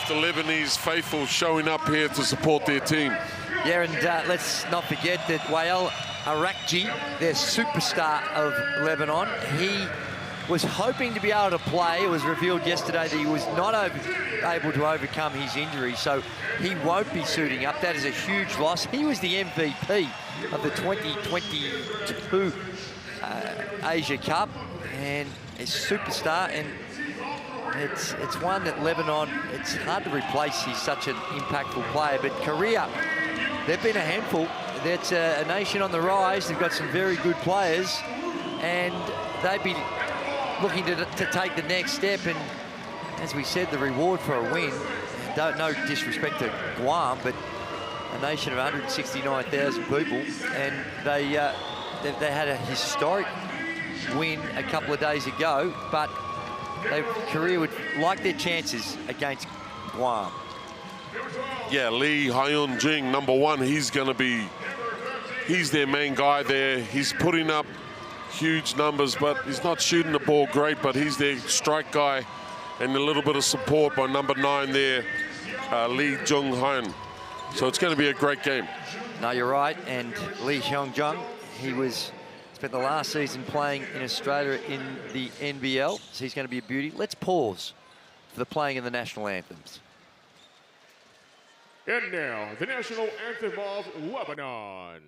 with the Lebanese faithful showing up here to support their team. Yeah, and let's not forget that Wael Arakji, their superstar of Lebanon, he was hoping to be able to play. It was revealed yesterday that he was not able to overcome his injury, so he won't be suiting up. That is a huge loss. He was the MVP of the 2022 Asia Cup, and a superstar, and it's one that Lebanon, it's hard to replace. He's such an impactful player. But Korea, they've been a handful. That's a nation on the rise. They've got some very good players, and they'd be looking to take the next step. And as we said, the reward for a win, no disrespect to Guam, but a nation of 169,000 people, and they had a historic win a couple of days ago, but Korea would like their chances against Guam. Yeah, Lee Hyun-jing, number one, he's their main guy there. He's putting up huge numbers, but he's not shooting the ball great, but he's their strike guy, and a little bit of support by number 9 there, Lee Jung-hyun. So it's going to be a great game. No, you're right, and Lee Hyun-jung, he spent the last season playing in Australia in the NBL, so he's going to be a beauty. Let's pause for the playing of the national anthems. And now, the national anthem of Lebanon.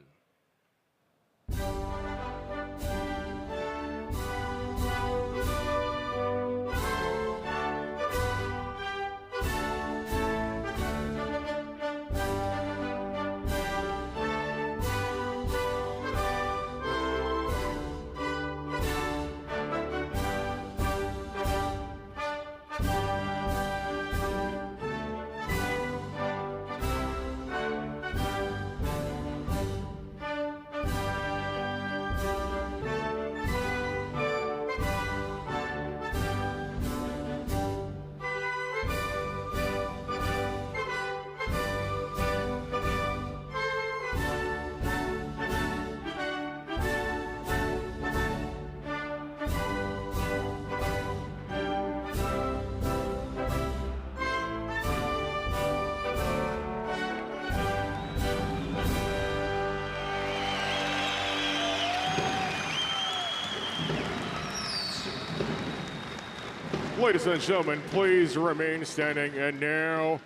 Ladies and gentlemen, please remain standing. And now,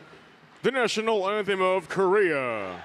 the national anthem of Korea.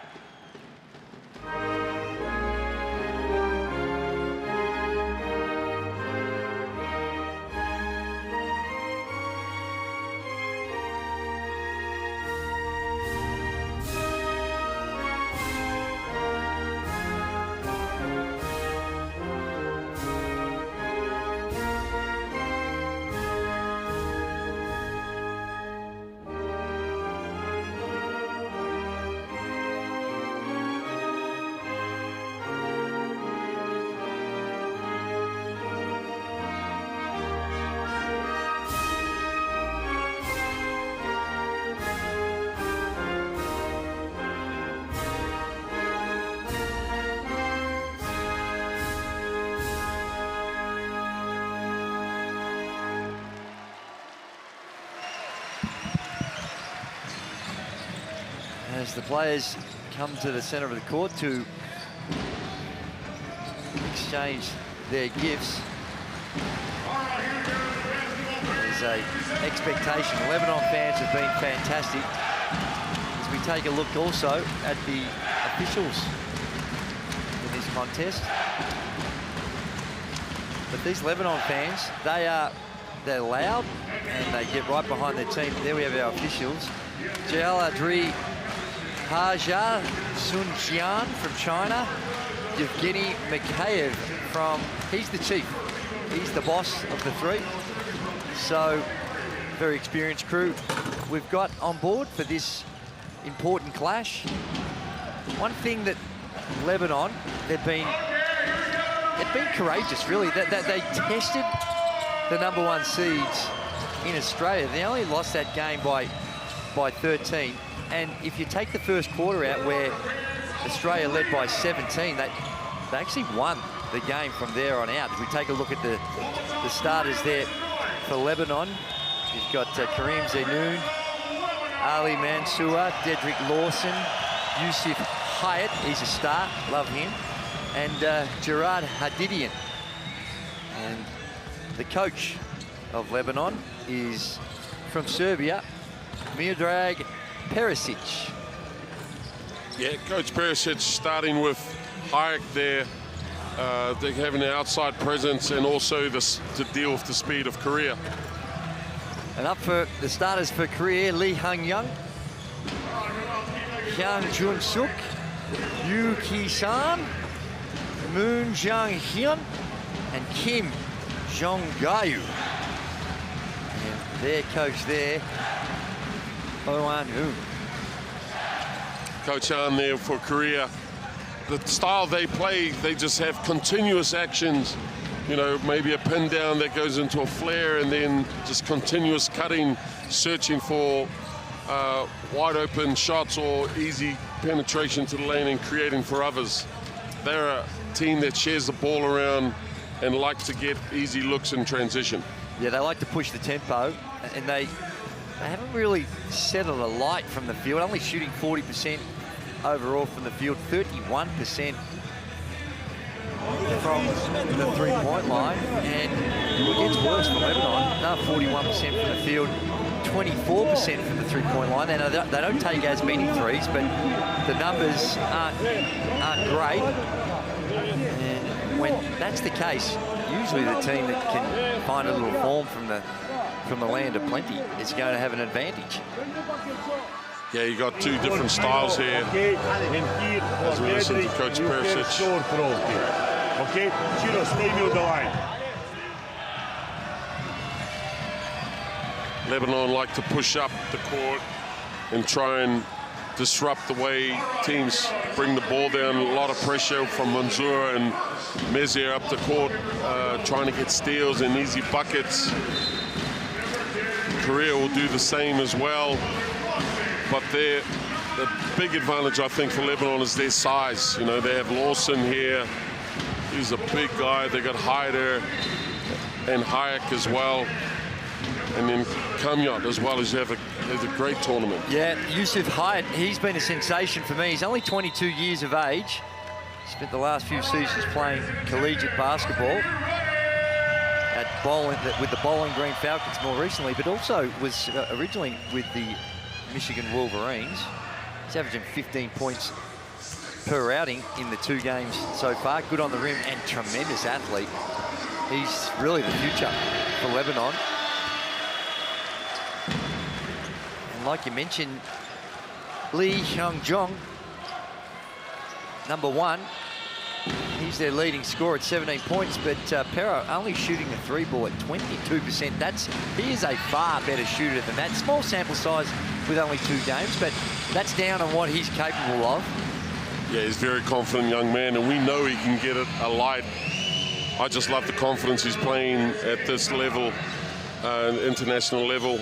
As the players come to the center of the court to exchange their gifts, there's an expectation. Lebanon fans have been fantastic. As we take a look also at the officials in this contest. But these Lebanon fans, they're loud and they get right behind their team. There we have our officials. Jial Adri Haja Sunjian from China, Yevgeny Mikheyev he's the chief, he's the boss of the three. So, very experienced crew we've got on board for this important clash. One thing that Lebanon, they've been courageous, really. They tested the #1 seeds in Australia. They only lost that game by 13. And if you take the first quarter out where Australia led by 17, they actually won the game from there on out. If we take a look at the starters there for Lebanon, you've got Karim Zenoun, Ali Mansour, Dedrick Lawson, Yusuf Hyatt, he's a star, love him, and Gerard Hadidian. And the coach of Lebanon is from Serbia, Miodrag Perisic. Yeah, Coach Perisic starting with Hayek there. They're having an outside presence and also to deal with the speed of Korea. And up for the starters for Korea, Lee Hung-young, Hyun Jun-suk, Yu Ki-san, Moon Jang-hyun, and Kim Jong-gayu. And their coach there, Oh An-hoon. Coach Han there for Korea. The style they play, they just have continuous actions. You know, maybe a pin down that goes into a flare and then just continuous cutting, searching for wide open shots or easy penetration to the lane and creating for others. They're a team that shares the ball around and like to get easy looks in transition. Yeah, they like to push the tempo, and they haven't really settled a light from the field, only shooting 40% overall from the field, 31% from the three-point line, and it gets worse for Lebanon. Another 41% from the field, 24% from the three-point line. They don't take as many threes, but the numbers aren't great. And when that's the case, usually the team that can find a little form from the land of plenty is going to have an advantage. Yeah, you got two different styles here. As we listen to Coach Perisic. Okay, Chiro, stay near the line. Lebanon like to push up the court and try and disrupt the way teams bring the ball down. A lot of pressure from Mansour and Mezier up the court, trying to get steals and easy buckets. Korea will do the same as well. But the big advantage, I think, for Lebanon is their size. You know, they have Lawson here. He's a big guy. They got Haider and Hayek as well. And then Kamyot as well as have a great tournament. Yeah, Yusuf Hyatt, he's been a sensation for me. He's only 22 years of age. Spent the last few seasons playing collegiate basketball with the Bowling Green Falcons more recently, but also was originally with the Michigan Wolverines. He's averaging 15 points per outing in the 2 games so far. Good on the rim and tremendous athlete. He's really the future for Lebanon. And like you mentioned, Lee Hyung-jong, number 1. He's their leading scorer at 17 points, but Pero only shooting the 3 ball at 22%. He is a far better shooter than that. Small sample size with only 2 games, but that's down on what he's capable of. Yeah, he's a very confident young man, and we know he can get it a light. I just love the confidence he's playing at this level, international level.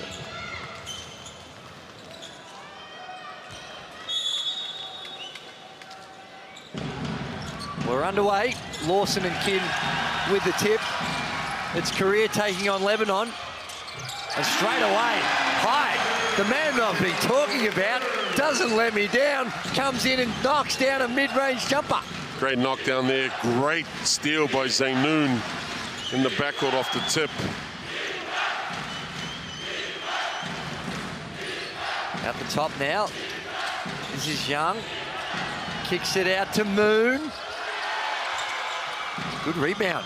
We're underway. Lawson and Kim with the tip. It's Korea taking on Lebanon. And straight away, Hyde, the man that I've been talking about, doesn't let me down, comes in and knocks down a mid-range jumper. Great knockdown there. Great steal by Zainoon in the backcourt off the tip. At the top now. This is Young. Kicks it out to Moon. Good rebound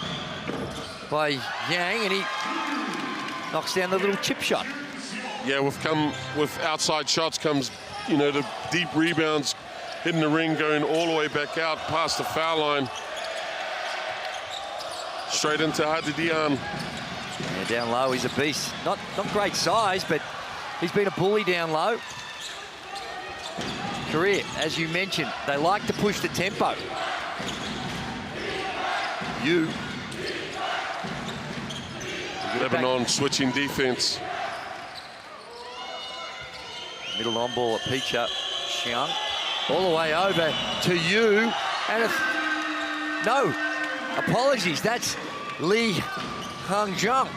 by Yang, and he knocks down the little chip shot. Yeah, with outside shots comes, you know, the deep rebounds, hitting the ring, going all the way back out past the foul line. Straight into Hadidian. Yeah, down low, he's a beast. Not great size, but he's been a bully down low. Korea, as you mentioned, they like to push the tempo. Lebanon switching defense. Middle on ball at Picha. Xiang all the way over to Yu. And no, apologies, that's Lee Hung-jung.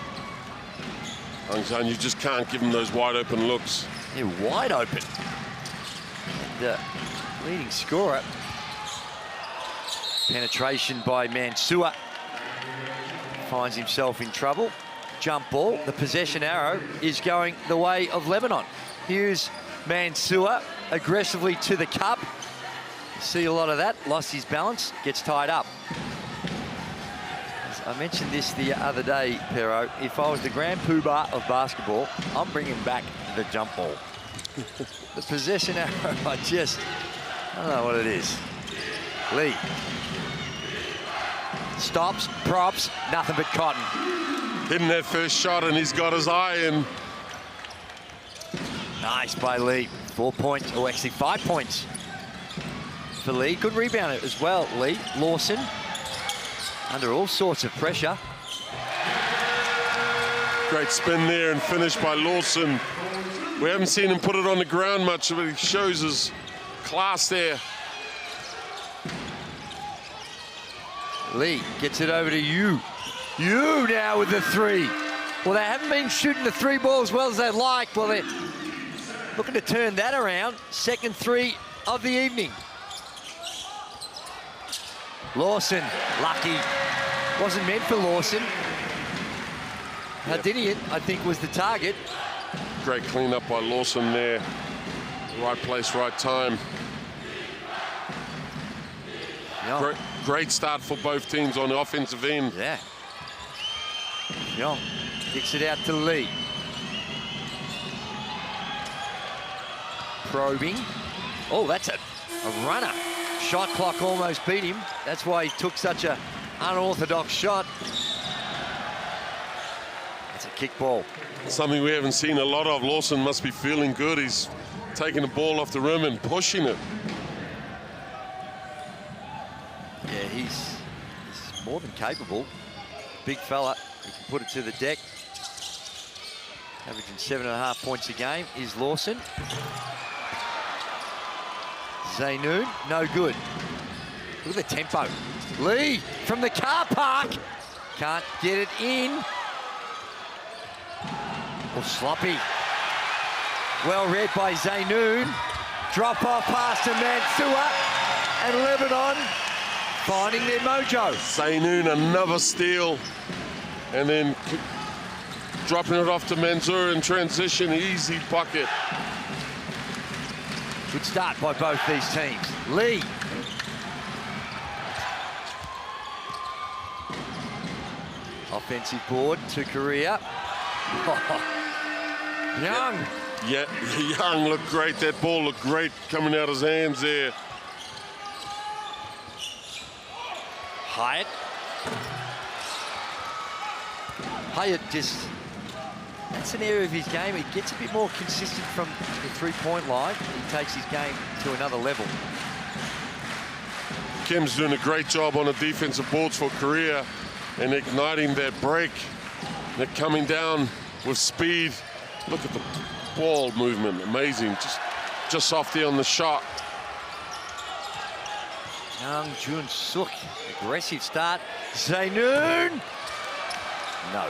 Hung-jung, you just can't give him those wide open looks. They're wide open. And leading scorer. Penetration by Mansour. Finds himself in trouble. Jump ball. The possession arrow is going the way of Lebanon. Here's Mansour aggressively to the cup. See a lot of that. Lost his balance. Gets tied up. As I mentioned this the other day, Pero. If I was the grand poobah of basketball, I'm bringing back the jump ball. The possession arrow, I don't know what it is. Lee. Stops, props, nothing but cotton. Hitting that first shot, and he's got his eye in. Nice by Lee. 4 points, or actually 5 points for Lee. Good rebound as well, Lee. Lawson, under all sorts of pressure. Great spin there and finish by Lawson. We haven't seen him put it on the ground much, but he shows his class there. Lee gets it over to you. You now with the three. Well, they haven't been shooting the three ball as well as they'd like. Well, they're looking to turn that around. Second three of the evening. Lawson, lucky. Wasn't meant for Lawson. Hadinian, I think, was the target. Great cleanup by Lawson there. Right place, right time. Young. Great start for both teams on the offensive end. Yeah. Young kicks it out to Lee. Probing. Oh, that's a runner. Shot clock almost beat him. That's why he took such a unorthodox shot. That's a kick ball. Something we haven't seen a lot of. Lawson must be feeling good. He's taking the ball off the rim and pushing it. Yeah, he's more than capable. Big fella. He can put it to the deck. Averaging 7.5 points a game is Lawson. Zainoun, no good. Look at the tempo. Lee from the car park. Can't get it in. Or sloppy. Well read by Zainoun. Drop off pass to Mansour. And Lebanon finding their mojo. Zainoun, another steal. And then dropping it off to Mansour in transition. Easy bucket. Good start by both these teams. Lee. Offensive board to Korea. Young. Yeah, Young looked great. That ball looked great coming out of his hands there. Hyatt. Hyatt just, that's an area of his game. He gets a bit more consistent from the three-point line. He takes his game to another level. Kim's doing a great job on the defensive boards for Korea and igniting that break. They're coming down with speed. Look at the ball movement, amazing. Just off there on the shot. Young Jun Suk, aggressive start. Zainoun. No.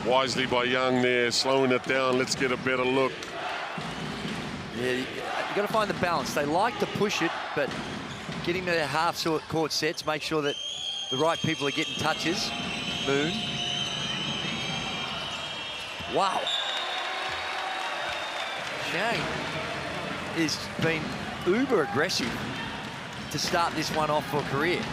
Wisely by Young there, slowing it down. Let's get a better look. Yeah, you got to find the balance. They like to push it, but getting to their half-court sets, make sure that the right people are getting touches. Moon. Wow. Shang has been uber aggressive to start this one off for Korea.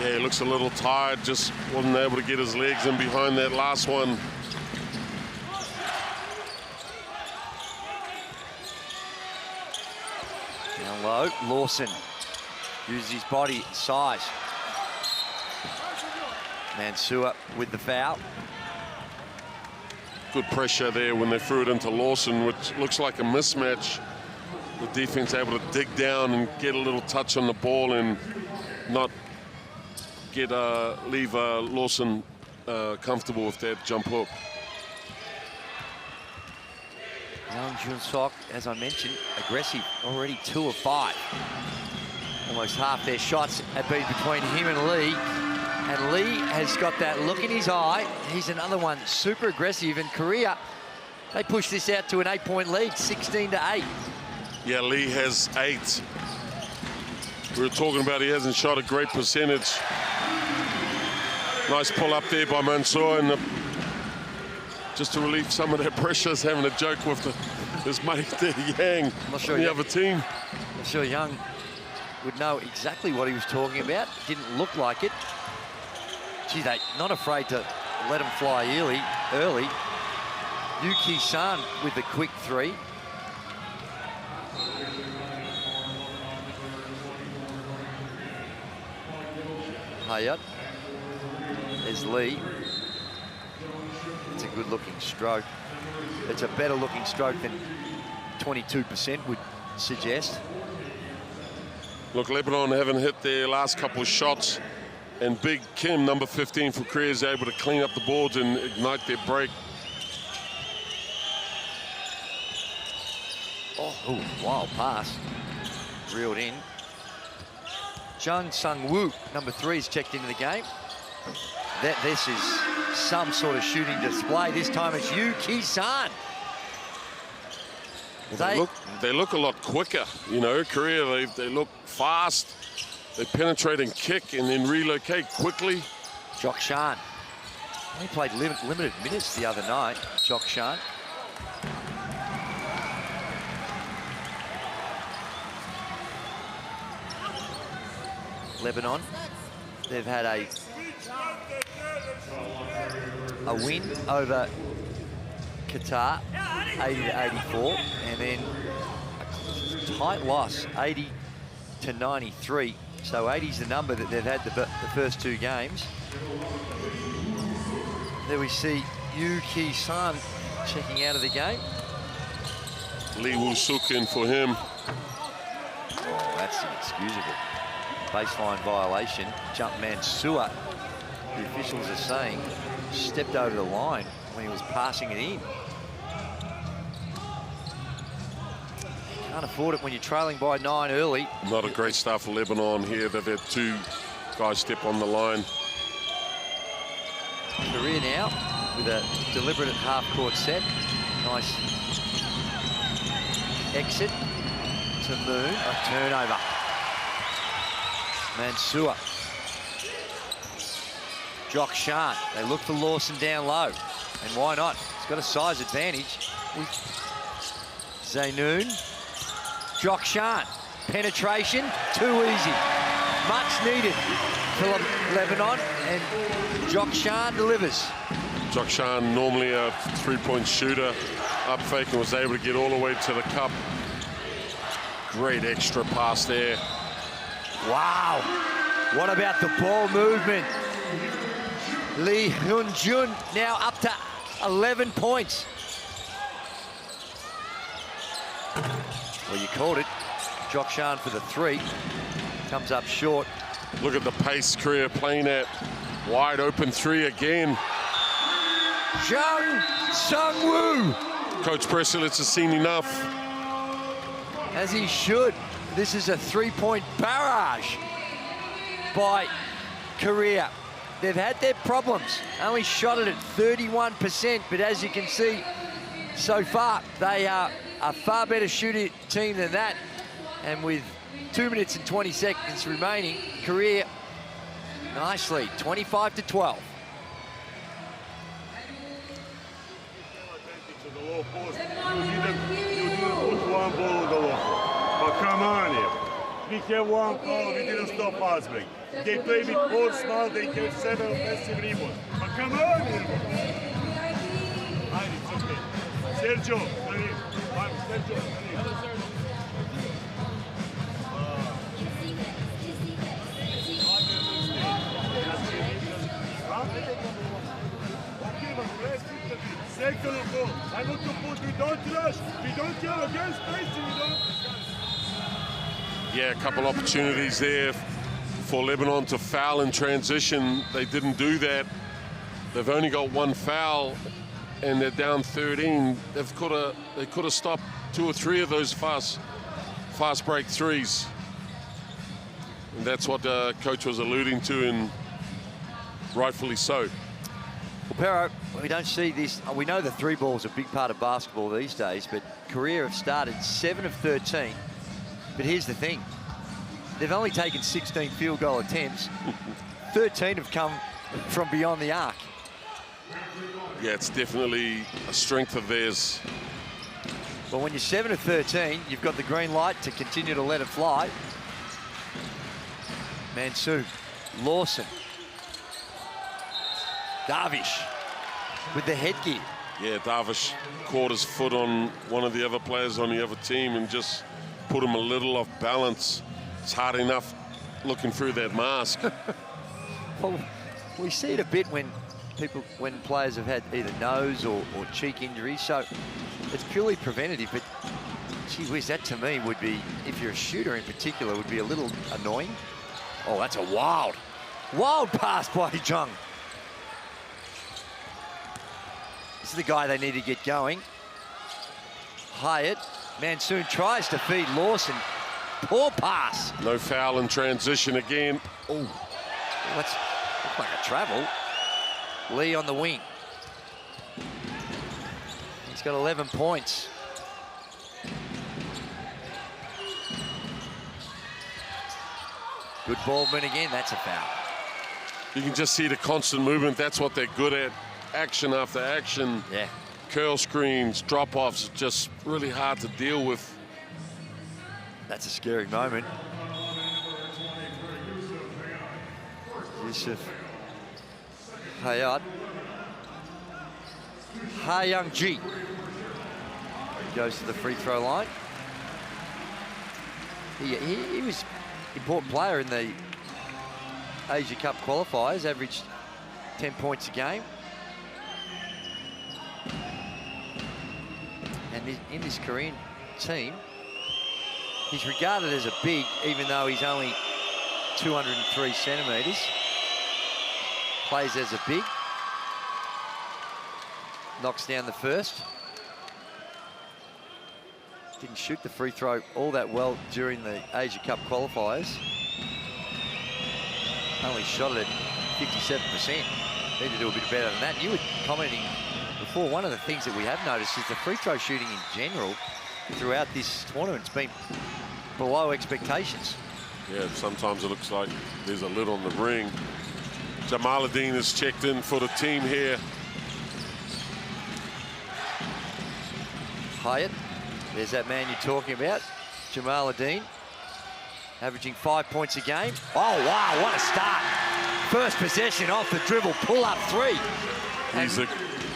Yeah, he looks a little tired, just wasn't able to get his legs in behind that last one. Down low, Lawson uses his body size. Mansour with the foul. Good pressure there when they threw it into Lawson, which looks like a mismatch. The defense able to dig down and get a little touch on the ball and not get leave Lawson comfortable with that jump hook. Young Jun Sok, as I mentioned, aggressive, already 2 of 5. Almost half their shots have been between him and Lee. And Lee has got that look in his eye. He's another one, super aggressive. And Korea, they push this out to an 8-point lead, 16-8. Yeah, Lee has 8. We were talking about he hasn't shot a great percentage. Nice pull up there by Mansour, and just to relieve some of that pressure, having a joke with his mate there, Yang, sure the other team. I'm sure Young would know exactly what he was talking about. Didn't look like it. Gee, they not afraid to let him fly early. Yuki-san with the quick 3. Hayat. There's Lee. It's a good looking stroke. It's a better looking stroke than 22% would suggest. Look, Lebanon haven't hit their last couple of shots, and Big Kim, number 15 for Korea, is able to clean up the boards and ignite their break. Oh, wild pass. Reeled in. Jung Sung-woo, number 3, is checked into the game. This is some sort of shooting display. This time it's Yuki-san. They look a lot quicker, you know. Korea, they look fast. They penetrate and kick and then relocate quickly. Jokshan. He played limited minutes the other night, Jokshan. Lebanon, they've had a win over Qatar, 80-84, and then a tight loss, 80-93. So 80's the number that they've had the first 2 games. There we see Yuki-san checking out of the game. Lee Woo-suk in for him. Oh, that's inexcusable. Baseline violation. Jumpman Sua, the officials are saying, stepped over the line when he was passing it in. Can't afford it when you're trailing by 9 early. Not a great start for Lebanon here. They've had 2 guys step on the line. Korea now with a deliberate half-court set. Nice exit to Moon. A turnover. Mansour. Jokshan. They look for Lawson down low. And why not? He's got a size advantage with Zainoon. Jokshan. Penetration. Too easy. Much needed for Lebanon. And Jokshan delivers. Jokshan, normally a 3-point shooter, up fake and was able to get all the way to the cup. Great extra pass there. Wow. What about the ball movement? Lee Hyun-jun now up to 11 points. Well, you called it. Jokshan for the 3. Comes up short. Look at the pace Korea playing at. Wide open 3 again. Jung Sung-woo. Coach Presilitz has seen enough. As he should. This is a 3-point barrage by Korea. They've had their problems. Only shot it at 31%, but as you can see so far, they are a far better shooting team than that. And with 2 minutes and 20 seconds remaining, Korea nicely, 25-12. You didn't put one ball on the low. But come on here. We have one call, we didn't stop us back. They play with 4 small, they get 7 offensive rebounds. But come on here. It's okay. Sergio, Sergio. Second of all, I want to put, we don't rush, we don't go against spacing, we don't. Yeah, a couple opportunities there for Lebanon to foul in transition. They didn't do that. They've only got 1 foul, and they're down 13. They could have stopped 2 or 3 of those fast break 3s. And that's what the coach was alluding to in rightfully so. Well, Pero, we don't see this. We know the three ball is a big part of basketball these days, but Korea have started 7 of 13. But here's the thing. They've only taken 16 field goal attempts. 13 have come from beyond the arc. Yeah, it's definitely a strength of theirs. Well, when you're 7 of 13, you've got the green light to continue to let it fly. Mansoon, Lawson, Darvish with the headgear. Yeah, Darvish caught his foot on one of the other players on the other team and just put him a little off balance. It's hard enough looking through that mask. Well, we see it a bit when players have had either nose or cheek injuries, so it's purely preventative. But gee whiz, that to me would be, if you're a shooter in particular, would be a little annoying. Oh, that's a wild pass by Jung. This is the guy they need to get going. Hyatt, Mansoon tries to feed Lawson. Poor pass. No foul in transition again. Oh, that's like a travel. Lee on the wing. He's got 11 points. Good ball movement again, that's a foul. You can just see the constant movement. That's what they're good at. Action after action. Yeah. Curl screens, drop-offs, just really hard to deal with. That's a scary moment. Yusuf Hayat. Ha-Young-Ji goes to the free throw line. He was an important player in the Asia Cup qualifiers, averaged 10 points a game. And in this Korean team, he's regarded as a big, even though he's only 203 centimetres. Plays as a big. Knocks down the first. Didn't shoot the free throw all that well during the Asia Cup qualifiers. Only shot it at 57%. Need to do a bit better than that. You were commenting before, one of the things that we have noticed is the free throw shooting in general throughout this tournament's been below expectations. Yeah, sometimes it looks like there's a lid on the ring. Jamaluddin is checked in for the team here. Hyatt, there's that man you're talking about, Jamaluddin, averaging 5 points a game. Oh, wow, what a start. First possession off the dribble, pull up three.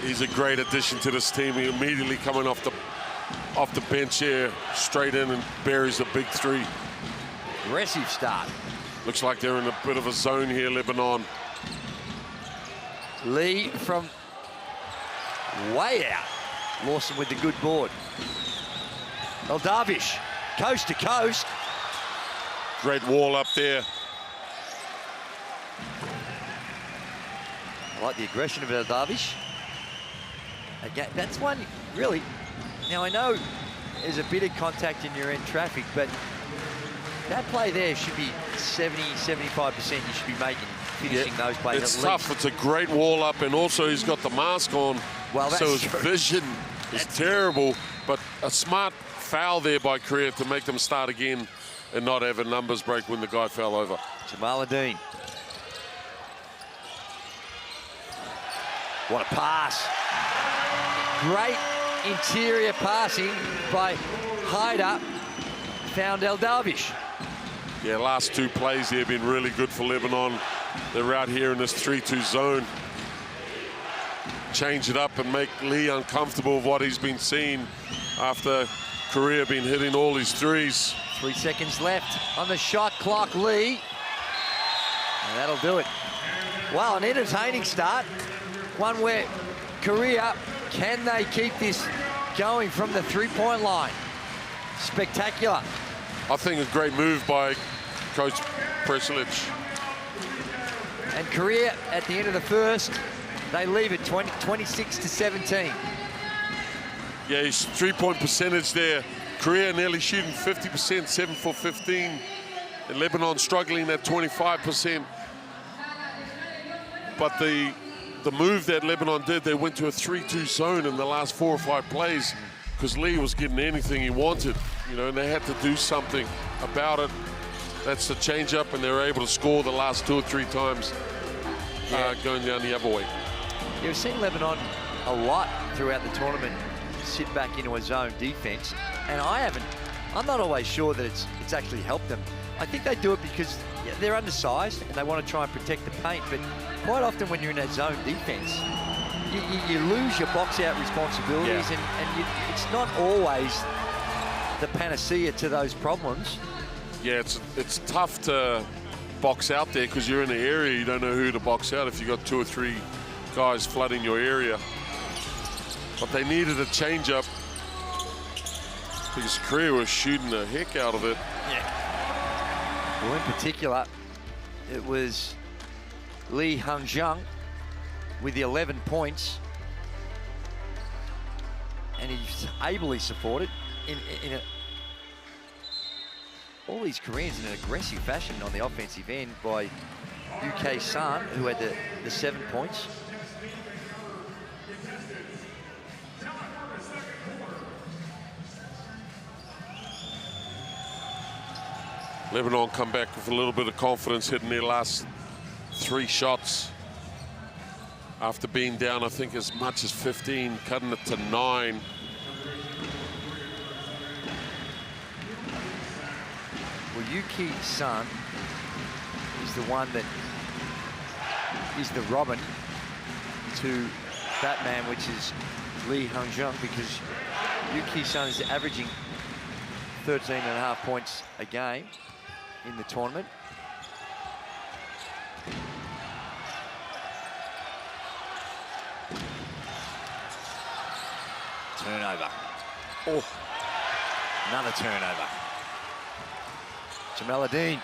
He's a great addition to this team. He immediately coming off the bench here, straight in and buries a big three. Aggressive start. Looks like they're in a bit of a zone here, Lebanon. Lee from way out. Lawson with the good board. Darvish, coast to coast. Great wall up there. I like the aggression of Darvish. Again, that's one, really. Now, I know there's a bit of contact in your end traffic, but that play there should be 70, 75% you should be making, finishing those plays. It's tough. It's a great wall up, and also he's got the mask on, well, so his vision is terrible. But a smart foul there by Korea to make them start again and not have a numbers break when the guy fell over. Jamaluddin. What a pass. Great interior passing by Haidar. Found Darvish. Yeah, last two plays here have been really good for Lebanon. They're out here in this 3-2 zone. Change it up and make Lee uncomfortable with what he's been seeing after Korea been hitting all his threes. 3 seconds left on the shot clock, Lee. And that'll do it. Wow, an entertaining start. One where Korea, can they keep this going from the three-point line? Spectacular. I think a great move by Coach Preslic. And Korea, at the end of the first, they leave it 26-17. Yeah, his three-point percentage there. Korea nearly shooting 50%, 7 for 15. And Lebanon struggling at 25%. But the move that Lebanon did, they went to a 3-2 zone in the last 4 or 5 plays because Lee was getting anything he wanted, you know, and they had to do something about it. That's the change-up, and they were able to score the last 2 or 3 times going down the other way. You've seen Lebanon a lot throughout the tournament sit back into a zone defense, and I'm not always sure that it's actually helped them. I think they do it because they're undersized and they want to try and protect the paint, but quite often when you're in that zone defense, you lose your box-out responsibilities, and it's not always the panacea to those problems. Yeah, it's tough to box out there because you're in an area, you don't know who to box out if you've got 2 or 3 guys flooding your area. But they needed a change-up because Korea was shooting the heck out of it. Yeah. Well, in particular, it was Lee Hung-jung with the 11 points, and he's ably supported in all these Koreans in an aggressive fashion on the offensive end by UK San, who had the 7 points. Lebanon come back with a little bit of confidence, hitting their last 3 shots after being down, I think, as much as 15, cutting it to 9. Well, Yuki San is the one that is the Robin to Batman, which is Lee Hung-jung, because Yuki San is averaging 13.5 points a game in the tournament. Turnover. Oh, another turnover. Jamaluddin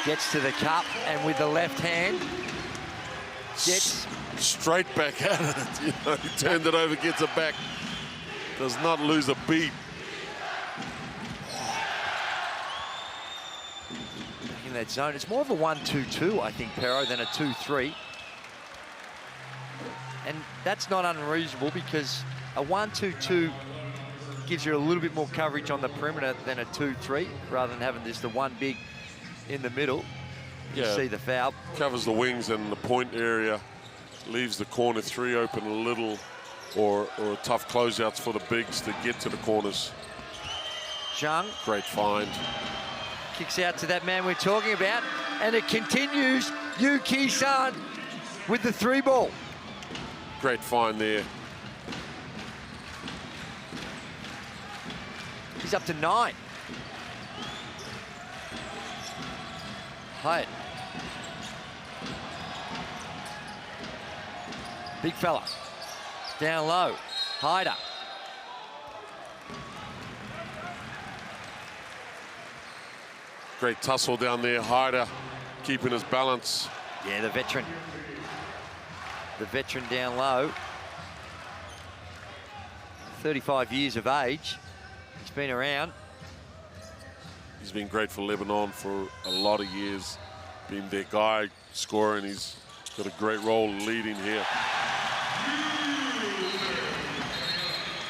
gets to the cup, and with the left hand, gets straight back at it. You know, he turned it over, gets it back. Does not lose a beat. Back in that zone. It's more of a 1-2-2, I think, Pero, than a 2-3. And that's not unreasonable because a 1-2-2 gives you a little bit more coverage on the perimeter than a 2-3, rather than having just the one big in the middle. You see the foul. Covers the wings and the point area, leaves the corner 3 open a little, or tough closeouts for the bigs to get to the corners. Jung. Great find. Kicks out to that man we're talking about, and it continues. Yuki San with the 3 ball. Great find there. He's up to 9. Hyatt. Big fella. Down low. Hyder. Great tussle down there. Hyder keeping his balance. Yeah, the veteran. The veteran down low. 35 years of age. He's been around. He's been great for Lebanon for a lot of years. Being their guy, scoring. He's got a great role leading here.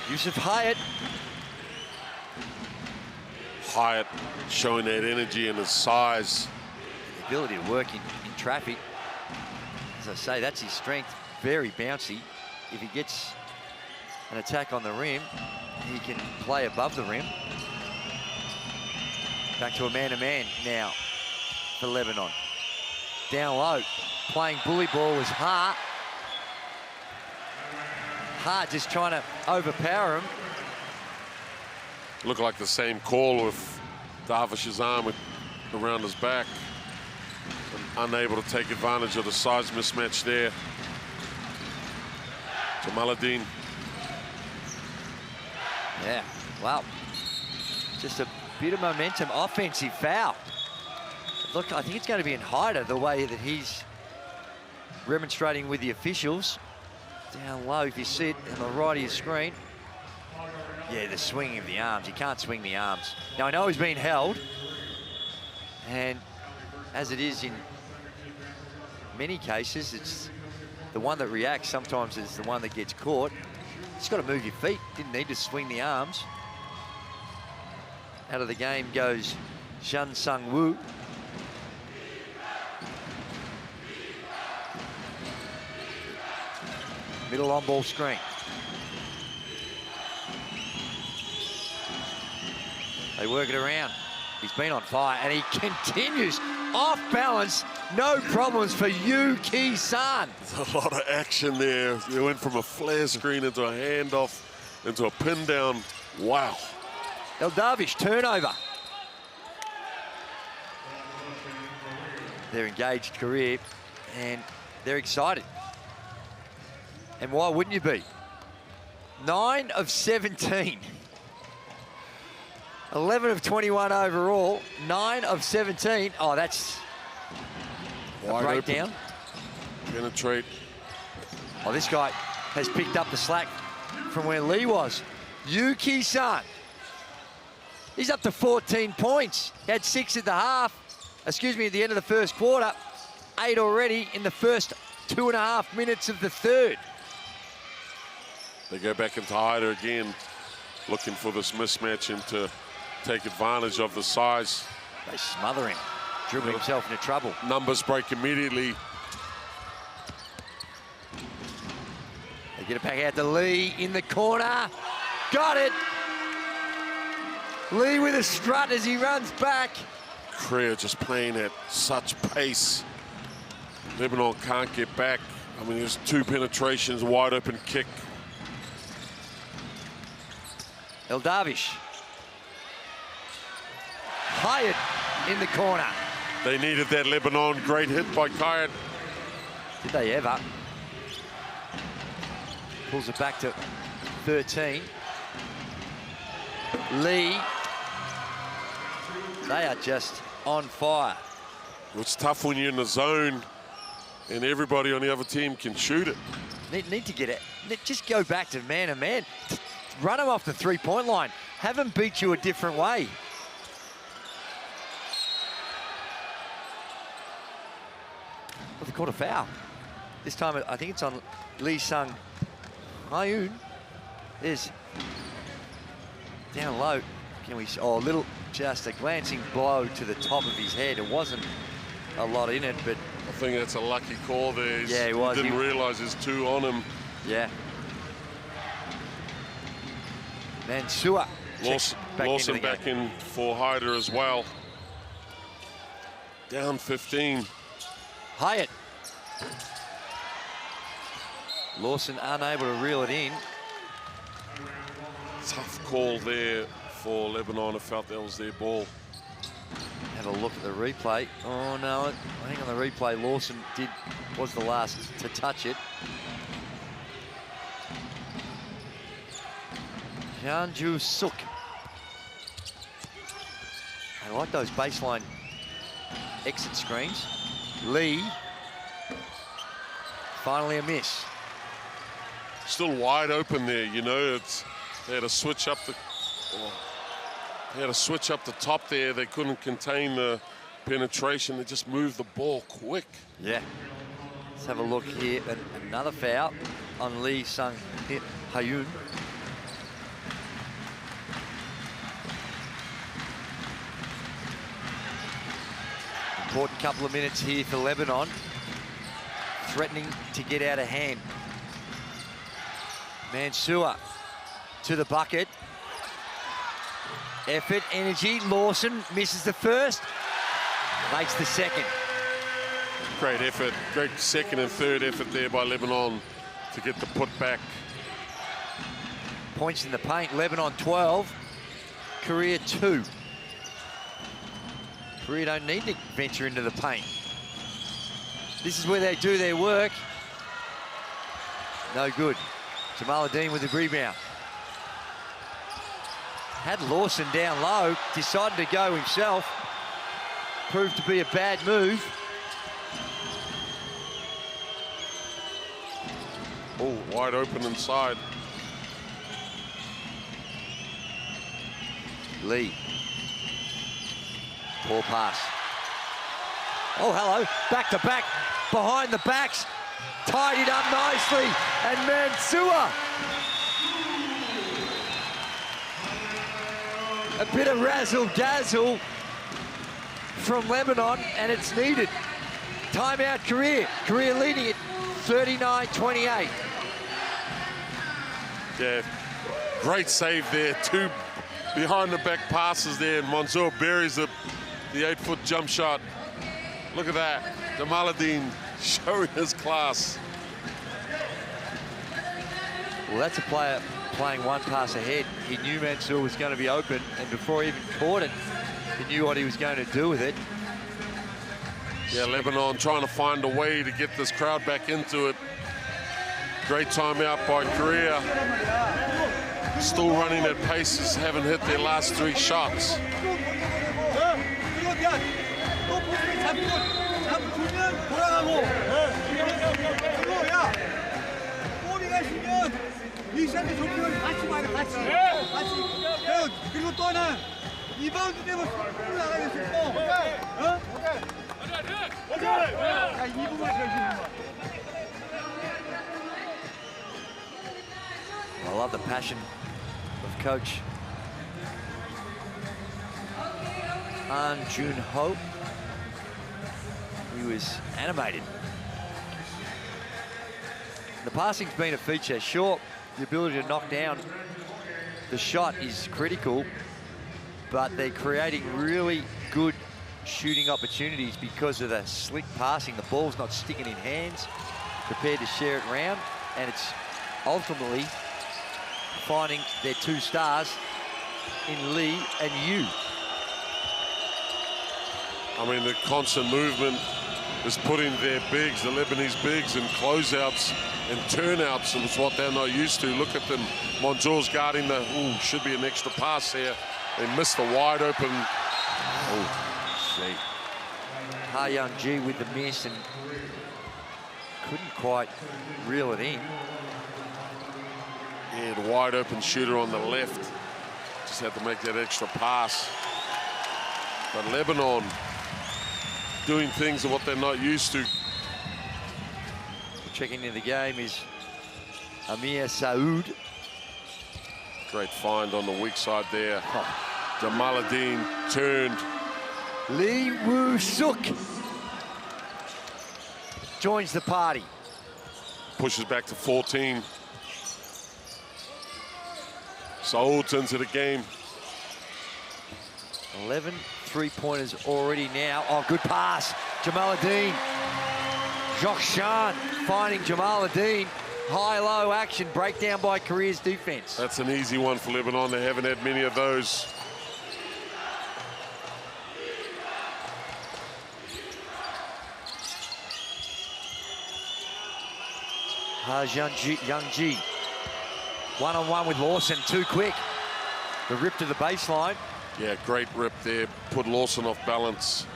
Yusuf Hyatt. Hyatt showing that energy and his size. The ability to work in traffic. As I say, that's his strength. Very bouncy. If he gets an attack on the rim, he can play above the rim. Back to a man-to-man now for Lebanon. Down low, playing bully ball was Hart. Hart just trying to overpower him. Looked like the same call with Darvish's arm around his back. Unable to take advantage of the size mismatch there. Jamaluddin. Yeah, wow. Just a bit of momentum. Offensive foul. Look, I think it's going to be in Hyder, the way that he's remonstrating with the officials. Down low, if you see it on the right of your screen. Yeah, the swinging of the arms. You can't swing the arms. Now, I know he's been held. And as it is in many cases, it's the one that reacts sometimes is the one that gets caught. Just got to move your feet. Didn't need to swing the arms. Out of the game goes Jun Sung Woo. Middle on ball screen. They work it around. He's been on fire and he continues off balance. No problems for Yu Ki-san. There's a lot of action there. They went from a flare screen into a handoff, into a pin down. Wow. El Darvish, turnover. They're engaged Korea and they're excited. And why wouldn't you be? 9 of 17. 11 of 21 overall, 9 of 17. Oh, that's wide a open. breakdown. Penetrate. Oh, this guy has picked up the slack from where Lee was. Yu Ki-san. He's up to 14 points. He had 6 at the half. Excuse me, at the end of the first quarter. 8 already in the first 2.5 minutes of the third. They go back into Hyder again, looking for this mismatch and to take advantage of the size. They smother him, dribbling himself into trouble. Numbers break immediately. They get it back out to Lee in the corner. Got it. Lee with a strut as he runs back. Korea just playing at such pace. Lebanon can't get back. I mean, there's 2 penetrations, wide open kick. El Darvish. Hyatt in the corner. They needed that Lebanon. Great hit by Kayat. Did they ever? Pulls it back to 13. Lee. They are just on fire. It's tough when you're in the zone and everybody on the other team can shoot it. Need to get it. Just go back to man. Run them off the three-point line. Have them beat you a different way. Well, they caught a foul. This time, I think it's on Lee Sung Hyun. There's down low. Can we? Oh, a little, just a glancing blow to the top of his head. It wasn't a lot in it, but I think that's a lucky call there. Yeah, he was. He didn't realize there's 2 on him. Yeah. Mansua. Lawson back in for Hyder as well. Down 15. Hyatt. Lawson unable to reel it in. Tough call there for Lebanon. I felt that was their ball. Have a look at the replay. Oh no, I think on the replay Lawson was the last to touch it. Janju Suk. I like those baseline exit screens. Lee. Finally a miss. Still wide open there, you know. They had to switch up the top there. They couldn't contain the penetration. They just moved the ball quick. Yeah. Let's have a look here. Another foul on Lee Sung Hyun. Important couple of minutes here for Lebanon. Threatening to get out of hand. Mansua to the bucket. Effort, energy. Lawson misses the first. Makes the second. Great effort. Great second and third effort there by Lebanon to get the putback. Points in the paint. Lebanon 12. Korea 2. Korea don't need to venture into the paint. This is where they do their work. No good. Jamaluddin with the rebound. Had Lawson down low, decided to go himself. Proved to be a bad move. Oh, wide open inside. Lee. Poor pass. Oh, hello. Back to back. behind the backs, tied it up nicely, and Mansour. A bit of razzle-dazzle from Lebanon, and it's needed. Timeout Korea. Korea leading it 39-28. Yeah, great save there. 2 behind the back passes there, and Mansour buries the 8-foot jump shot. Look at that. Jamaluddin showing his class. Well, that's a player playing one pass ahead. He knew Mansour was going to be open, and before he even caught it, he knew what he was going to do with it. Yeah, Lebanon trying to find a way to get this crowd back into it. Great timeout by Korea. Still running at paces, haven't hit their last 3 shots. I love the passion of Coach An Jun-ho. He was animated. The passing's been a feature. Sure, the ability to knock down the shot is critical, but they're creating really good shooting opportunities because of the slick passing. The ball's not sticking in hands, prepared to share it around, and it's ultimately finding their 2 stars in Lee and Yu. I mean, the constant movement is putting their bigs, the Lebanese bigs, in closeouts and turnouts, and it's what they're not used to. Look at them. Mansour's guarding the, should be an extra pass here. They missed the wide open. See. Ha Young-ji with the miss and couldn't quite reel it in. Yeah, the wide open shooter on the left. Just had to make that extra pass. But Lebanon doing things of what they're not used to. Checking in the game is Amir Saud. Great find on the weak side there. Jamaluddin turned. Lee Woo-suk joins the party. Pushes back to 14. Saud's into the game. 11 3-pointers already now. Oh, good pass. Jamaluddin. Jokshan finding Jamaluddin. High-low action, breakdown by Korea's defense. That's an easy one for Lebanon. They haven't had many of those. Ha Young-ji. One-on-one with Lawson, too quick. The rip to the baseline. Yeah, great rip there. Put Lawson off balance.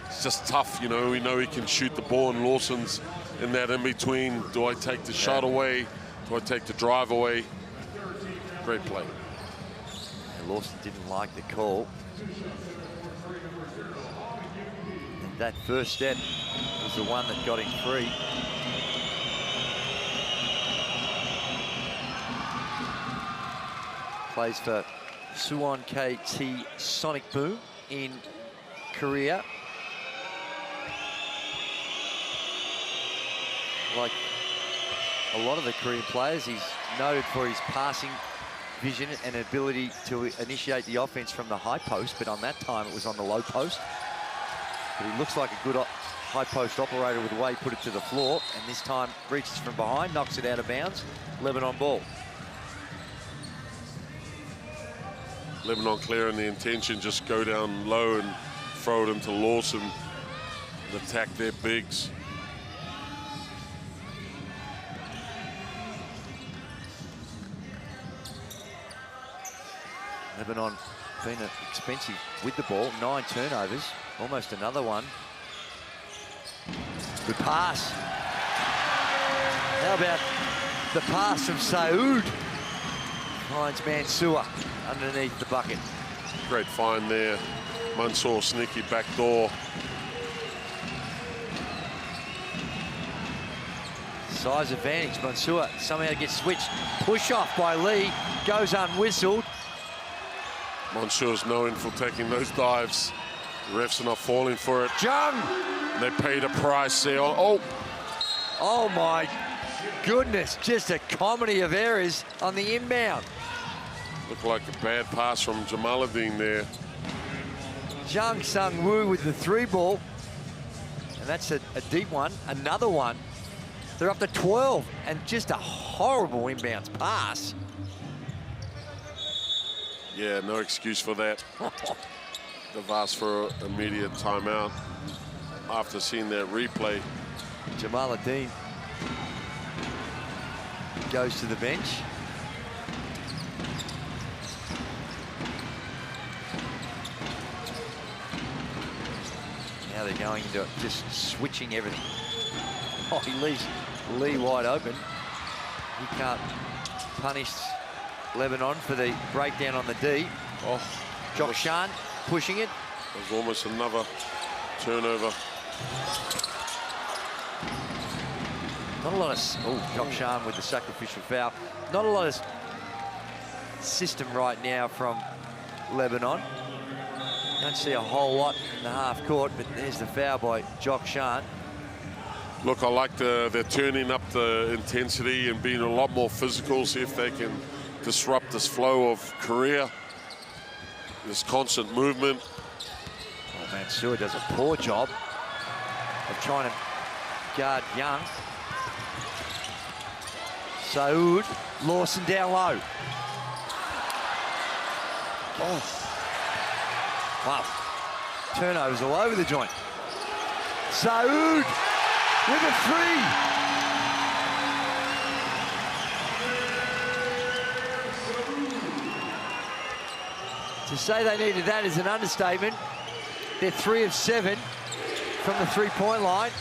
It's just tough, you know. We know he can shoot the ball, and Lawson's in that in-between. Do I take the shot away? Do I take the drive away? Great play. And Lawson didn't like the call. And that first step was the one that got him free. Plays for Suwon KT Sonic Boom in Korea. Like a lot of the Korean players, he's noted for his passing vision and ability to initiate the offense from the high post, but on that time it was on the low post. But he looks like a good high post operator with the way he put it to the floor, and this time reaches from behind, knocks it out of bounds. Lebanon ball. Lebanon clearing the intention, just go down low and throw it into Lawson and attack their bigs. Lebanon been expensive with the ball, 9 turnovers, almost another one. Good pass. How about the pass from Saud? Finds Mansour underneath the bucket. Great find there. Mansour sneaky back door. Size advantage. Mansour somehow gets switched. Push off by Lee. Goes unwhistled. Mansour's known for taking those dives. The refs are not falling for it. Jung! They paid a price there. Oh! Oh my goodness, just a comedy of errors on the inbound. Looked like a bad pass from Jamaluddin there. Jung Sung-woo with the 3 ball. And that's a deep one, another one. They're up to 12, and just a horrible inbounds pass. Yeah, no excuse for that. They've asked for an immediate timeout after seeing that replay. Jamaluddin goes to the bench. Now they're going into just switching everything. Oh, he leaves Lee wide open. He can't punish Lebanon for the breakdown on the D. Oh, Jokshan pushing it. There's almost another turnover. Not a lot of... Oh, Jokshan with the sacrificial foul. Not a lot of system right now from Lebanon. Don't see a whole lot in the half court, but there's the foul by Jokshan. Look, I like they're turning up the intensity and being a lot more physical, see if they can disrupt this flow of Korea. This constant movement. Oh, Mansour does a poor job of trying to guard Young. Saud, Lawson down low. Oh. Wow. Turnovers all over the joint. Saud with a 3. To say they needed that is an understatement. They're 3 of 7 from the 3-point line.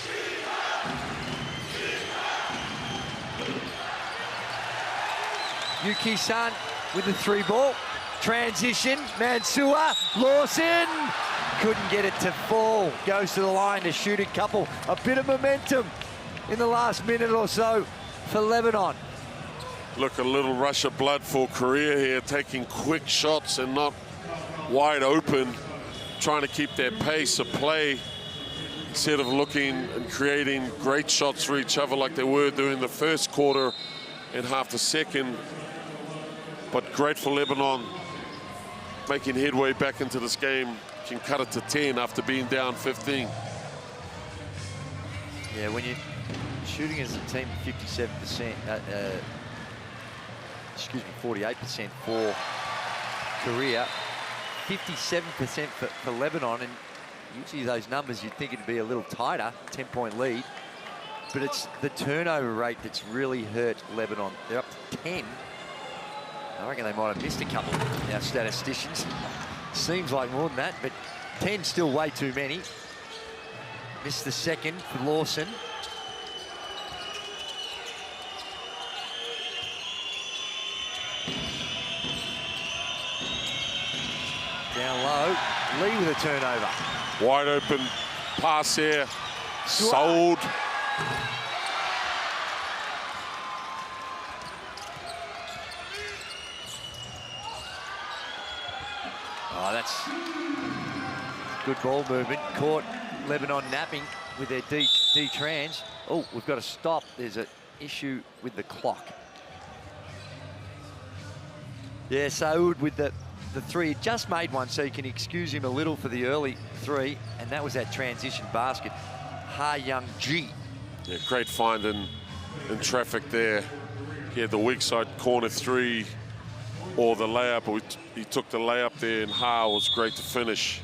Yuki-san with the 3 ball. Transition, Mansour, Lawson. Couldn't get it to fall. Goes to the line to shoot a couple. A bit of momentum in the last minute or so for Lebanon. Look, a little rush of blood for Korea here, taking quick shots and not wide open, trying to keep their pace of play instead of looking and creating great shots for each other like they were doing the first quarter and half the second. But great for Lebanon, making headway back into this game, can cut it to 10 after being down 15. Yeah, when you're shooting as a team 57%, 48% for Korea, 57% for Lebanon, and usually those numbers you'd think it'd be a little tighter, 10-point lead, but it's the turnover rate that's really hurt Lebanon. They're up to 10. I reckon they might have missed a couple, our statisticians. Seems like more than that, but 10 still way too many. Missed the second for Lawson. Down low, Lee with a turnover. Wide open pass there, sold. Oh, that's good ball movement. Caught Lebanon napping with their D-trans. Oh, we've got to stop. There's an issue with the clock. Yeah, Saud with the 3. He just made one, so you can excuse him a little for the early 3, and that was that transition basket. Ha Young-ji. Yeah, great find in traffic there. He had the weak side corner 3 or the layup. He took the layup there, and Ha was great to finish.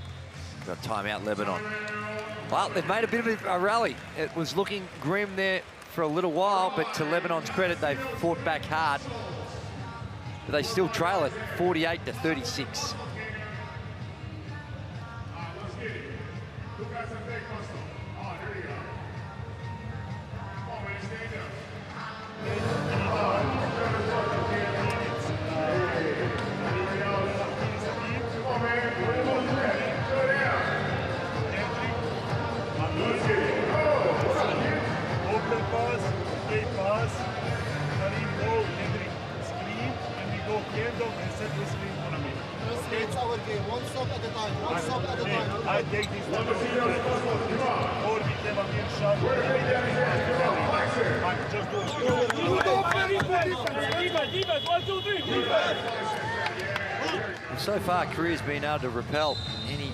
Got timeout Lebanon. Well, they've made a bit of a rally. It was looking grim there for a little while, but to Lebanon's credit, they've fought back hard. But they still trail it 48-36. Open pass, walk hand up and set this screen for a minute. It's our game, one stop at a time, one stop at a time. I take this number 6 or we have a real shot. Just do And so far, Korea's been able to repel any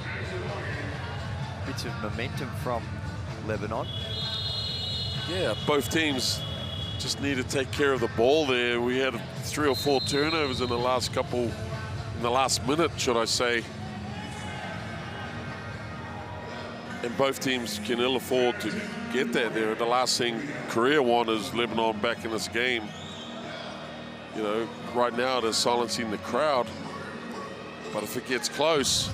bits of momentum from Lebanon. Yeah, both teams just need to take care of the ball there. We had 3 or 4 turnovers in the last minute, should I say. And both teams can ill afford to get that there. The last thing Korea want is Lebanon back in this game. You know, right now they're silencing the crowd. But if it gets close.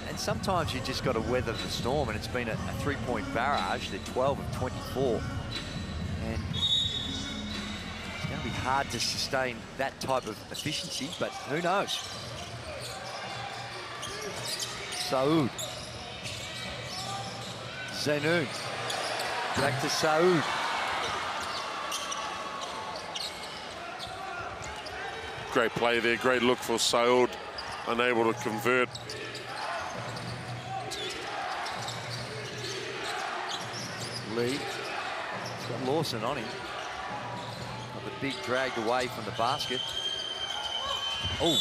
And sometimes you just got to weather the storm, and it's been a 3-point barrage. They're 12 of 24. And it's going to be hard to sustain that type of efficiency, but who knows? Saud. Zenoun. Back to Saud. Great play there, great look for Saud. Unable to convert. Lee. He's got Lawson on him. Got the big dragged away from the basket. Oh.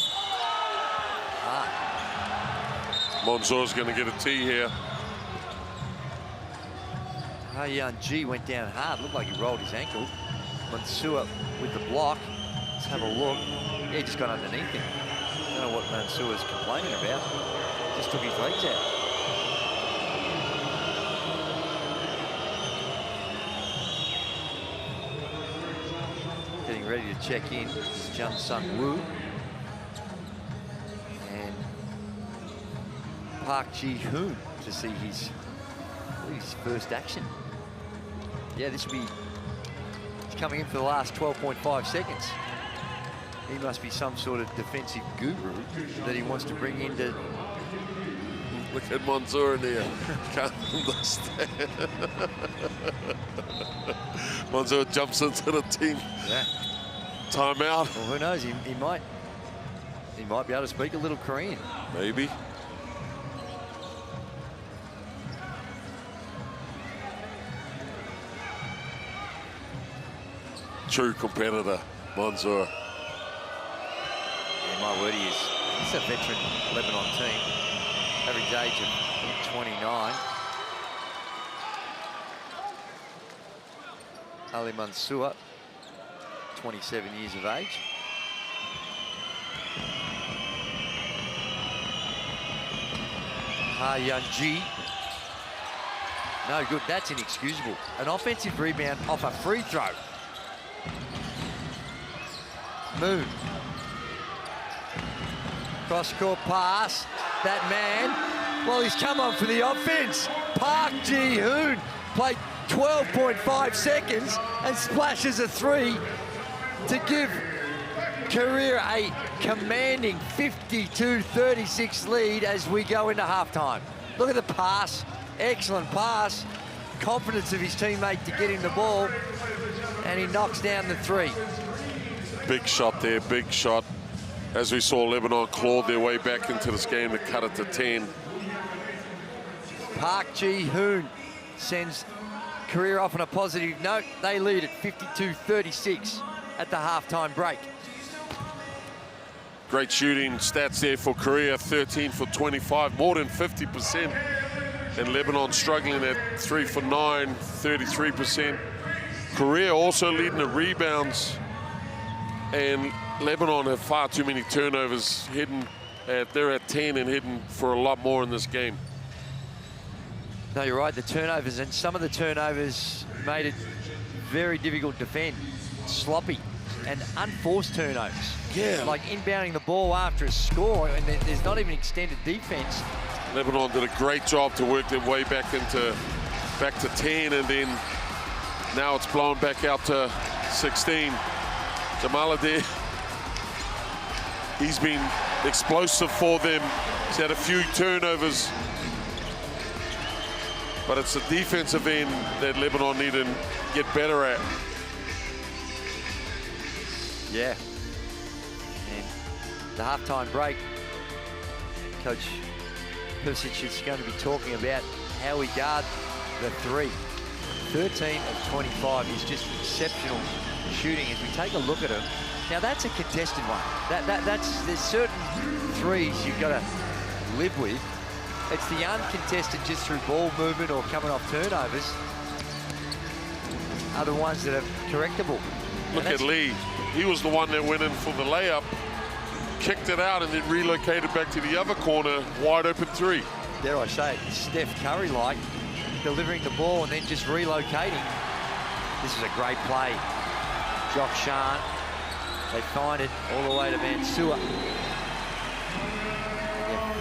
Mansour's going to get a tee here. G went down hard. Looked like he rolled his ankle. Mansour with the block. Let's have a look. Yeah, he just got underneath him. I don't know what Mansour's complaining about. Just took his legs out. Getting ready to check in is Jun Sung Woo. And Park Ji-hoon to see his first action. Yeah, this will be, he's coming in for the last 12.5 seconds. He must be some sort of defensive guru that he wants to bring into. Look at Mansour in there. Can't understand. Mansour jumps into the team. Yeah. Timeout. Well, who knows? He might be able to speak a little Korean. Maybe. True competitor, Mansour. Yeah, my word, he is. He's a veteran Lebanon team. Average age of 29. Ali Mansour, 27 years of age. Ji. No good, that's inexcusable. An offensive rebound off a free throw. Moon. Cross-court pass. That man, well, he's come on for the offense. Park Ji-hoon played 12.5 seconds and splashes a 3 to give Korea a commanding 52-36 lead as we go into halftime. Look at the pass. Excellent pass. Confidence of his teammate to get him the ball. And he knocks down the 3. Big shot there, big shot. As we saw, Lebanon clawed their way back into this game to cut it to 10. Park Ji-hoon sends Korea off on a positive note. They lead at 52-36 at the halftime break. Great shooting stats there for Korea, 13 for 25, more than 50%. And Lebanon struggling at 3 for 9, 33%. Korea also leading the rebounds. And Lebanon have far too many turnovers hidden. They're at 10 and hidden for a lot more in this game. No, you're right, the turnovers, and some of the turnovers made it very difficult to defend. Sloppy and unforced turnovers. Yeah. Like inbounding the ball after a score, and there's not even extended defense. Lebanon did a great job to work their way back to 10, and then now it's blown back out to 16. Jamaluddin, he's been explosive for them. He's had a few turnovers, but it's the defensive end that Lebanon need to get better at. Yeah. the halftime break, Coach Persic is going to be talking about how we guard the three. 13 of 25 is just exceptional shooting. As we take a look at him, now that's a contested one. There's certain threes you've got to live with. It's the uncontested just through ball movement or coming off turnovers are the ones that are correctable. Look at Lee. He was the one that went in for the layup, kicked it out, and then relocated back to the other corner, wide open three. Dare I say it, Steph Curry-like, delivering the ball and then just relocating. This is a great play. Jock Shan. They find it all the way to Mansour. You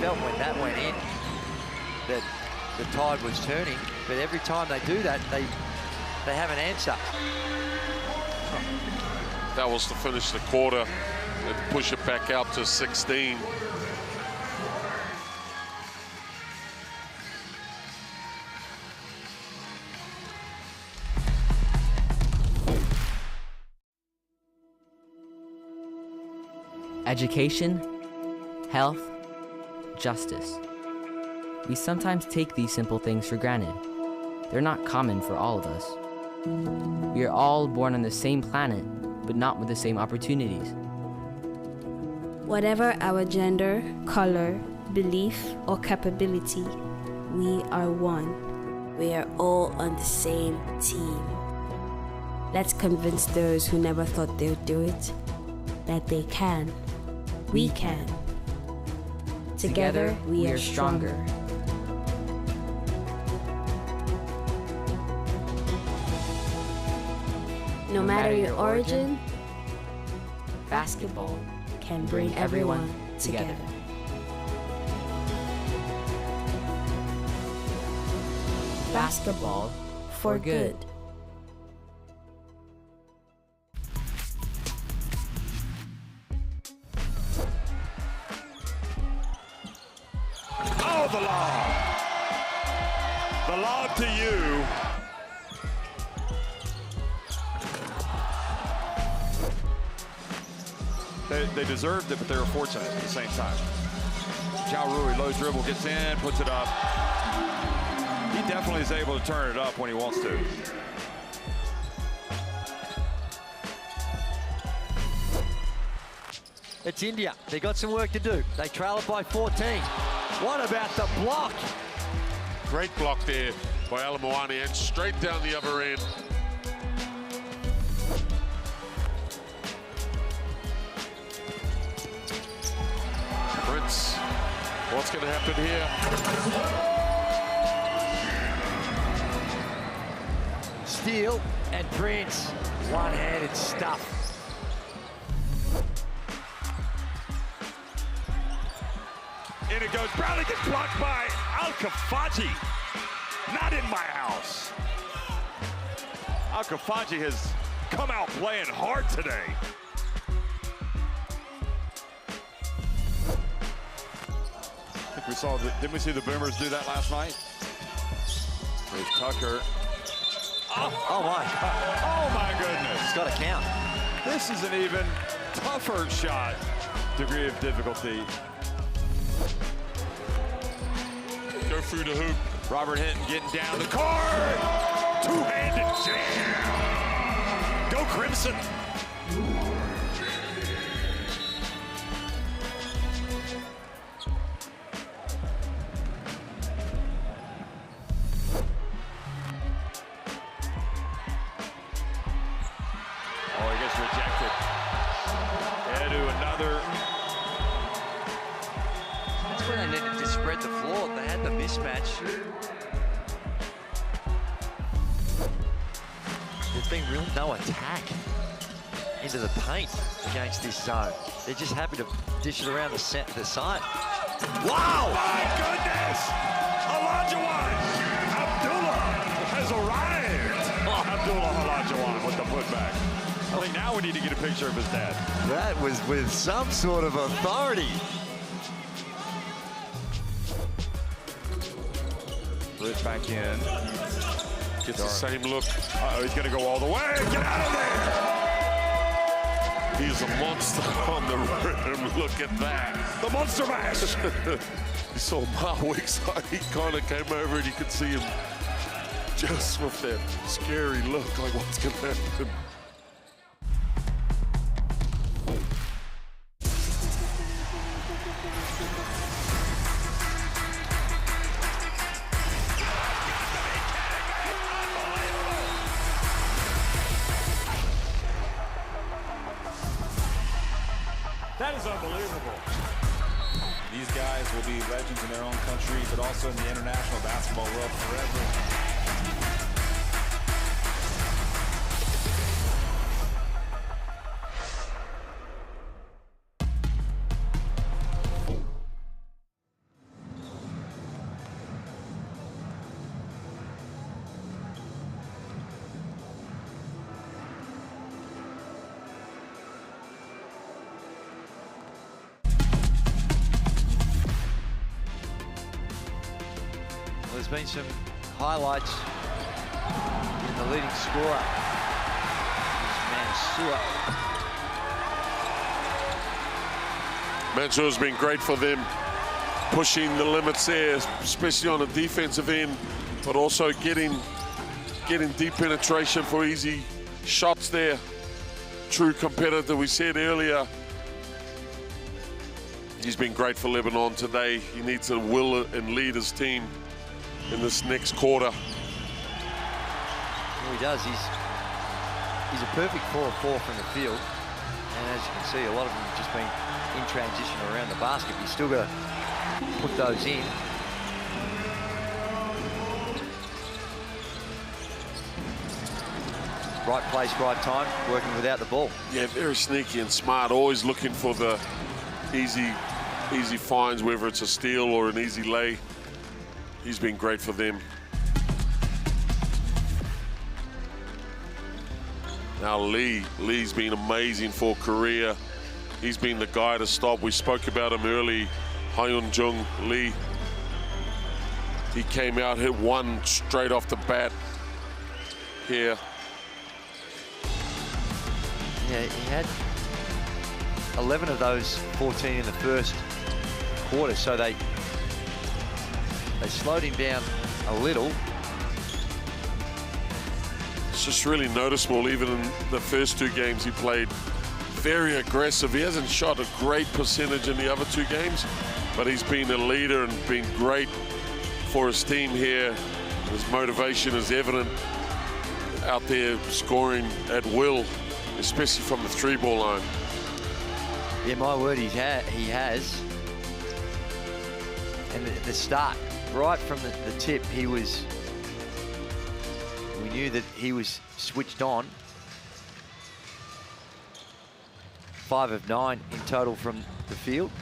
felt when that went in that the tide was turning, but every time they do that, they have an answer. That was to finish the quarter and push it back out to 16. Education, health, justice. We sometimes take these simple things for granted. They're not common for all of us. We are all born on the same planet, but not with the same opportunities. Whatever our gender, color, belief, or capability, we are one. We are all on the same team. Let's convince those who never thought they would do it that they can. We can. Together, we are stronger. No matter your origin, basketball can bring everyone together. Basketball for good. Oh, the lob. The lob to you. They deserved it, but they were fortunate at the same time. Jao Rui, low dribble, gets in, puts it up. He definitely is able to turn it up when he wants to. It's India. They got some work to do. They trail it by 14. What about the block? Great block there by Alamawani, and straight down the other end. Prince, what's going to happen here? Steele and Prince, one-handed stuff. In it goes. Bradley gets blocked by Al-Kafaji. Not in my house. Al-Kafaji has come out playing hard today. I think we saw, didn't we see the Boomers do that last night? There's Tucker. Oh my God. Oh my goodness. It's got to count. This is an even tougher shot. Degree of difficulty. Go through the hoop. Robert Hinton getting down the court. Two-handed jam. Go Crimson. Oh, he gets rejected. Edu, another. That's when they needed to spread the floor. They had the mismatch. There's been really no attack into the paint against this zone. They're just happy to dish it around the side. Wow! My goodness! Olajuwon! Abdullah has arrived! Abdullah Olajuwon with the putback. I think now we need to get a picture of his dad. That was with some sort of authority. Britt back in. Gets the same look. Uh-oh, he's going to go all the way. Get out of there! He's a monster on the rim. Look at that. The Monster Mash. You saw Marwick's eye. He kind of came over and you could see him just with that scary look, like what's going to happen. That is unbelievable. These guys will be legends in their own country, but also in the international basketball world forever. There's been some highlights in the leading scorer, Mansour. Mansour's been great for them, pushing the limits there, especially on the defensive end, but also getting deep penetration for easy shots there. True competitor, we said earlier. He's been great for Lebanon today. He needs to will and lead his team in this next quarter. Well, he does. He's a perfect 4-4 from the field, and as you can see, a lot of them have just been in transition around the basket. He's still got to put those in. Right place, right time, working without the ball. Yeah, very sneaky and smart. Always looking for the easy finds, whether it's a steal or an easy lay. He's been great for them. Now Lee's been amazing for Korea. He's been the guy to stop. We spoke about him early, Hyun-Jung Lee. He came out, hit one straight off the bat here. Yeah, he had 11 of those 14 in the first quarter, so they slowed him down a little. It's just really noticeable, even in the first two games he played, very aggressive. He hasn't shot a great percentage in the other two games, but he's been a leader and been great for his team here. His motivation is evident out there scoring at will, especially from the three-ball line. Yeah, my word, he has. And the start, right from the tip, we knew that he was switched on. 5 of 9 in total from the field,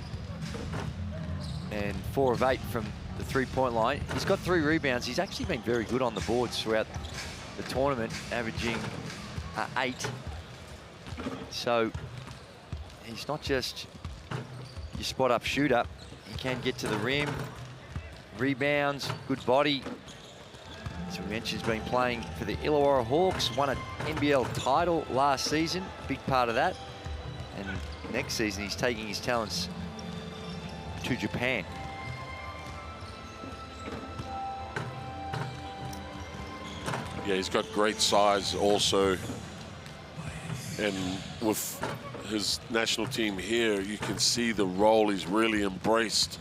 and 4 of 8 from the three-point line. He's got 3 rebounds. He's actually been very good on the boards throughout the tournament, averaging 8. So he's not just your spot-up shooter. He can get to the rim, rebounds, good body. As we mentioned, he's been playing for the Illawarra Hawks, won an NBL title last season, big part of that. And next season, he's taking his talents to Japan. Yeah, he's got great size also. And with his national team here, you can see the role he's really embraced.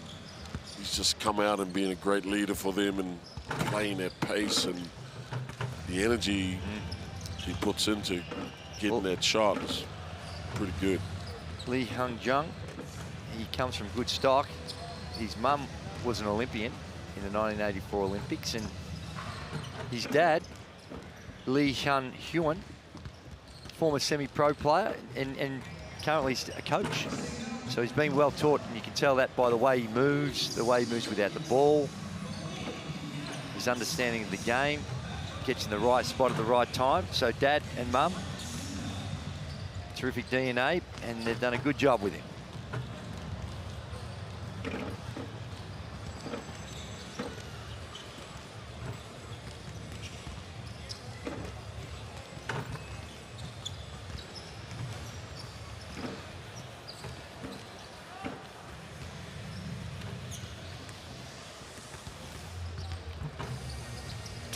He's just come out and been a great leader for them and playing at pace, and the energy he puts into getting that shot is pretty good. Lee Hyun-Jung, he comes from good stock. His mum was an Olympian in the 1984 Olympics, and his dad, Lee Hyun-Hyun, former semi-pro player and currently a coach. So he's been well taught, and you can tell that by the way he moves without the ball, his understanding of the game, gets in the right spot at the right time. So dad and mum, terrific DNA, and they've done a good job with him.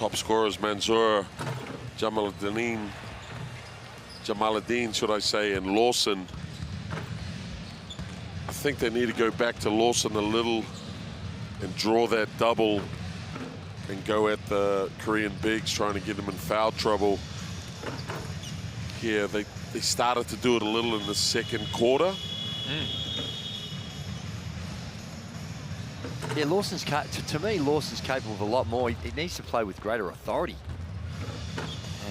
top scorers, Mansour, Jamaluddin, should I say, and Lawson. I think they need to go back to Lawson a little and draw that double and go at the Korean bigs, trying to get them in foul trouble. Yeah, they started to do it a little in the second quarter. Yeah, Lawson's to me, Lawson's capable of a lot more. He needs to play with greater authority,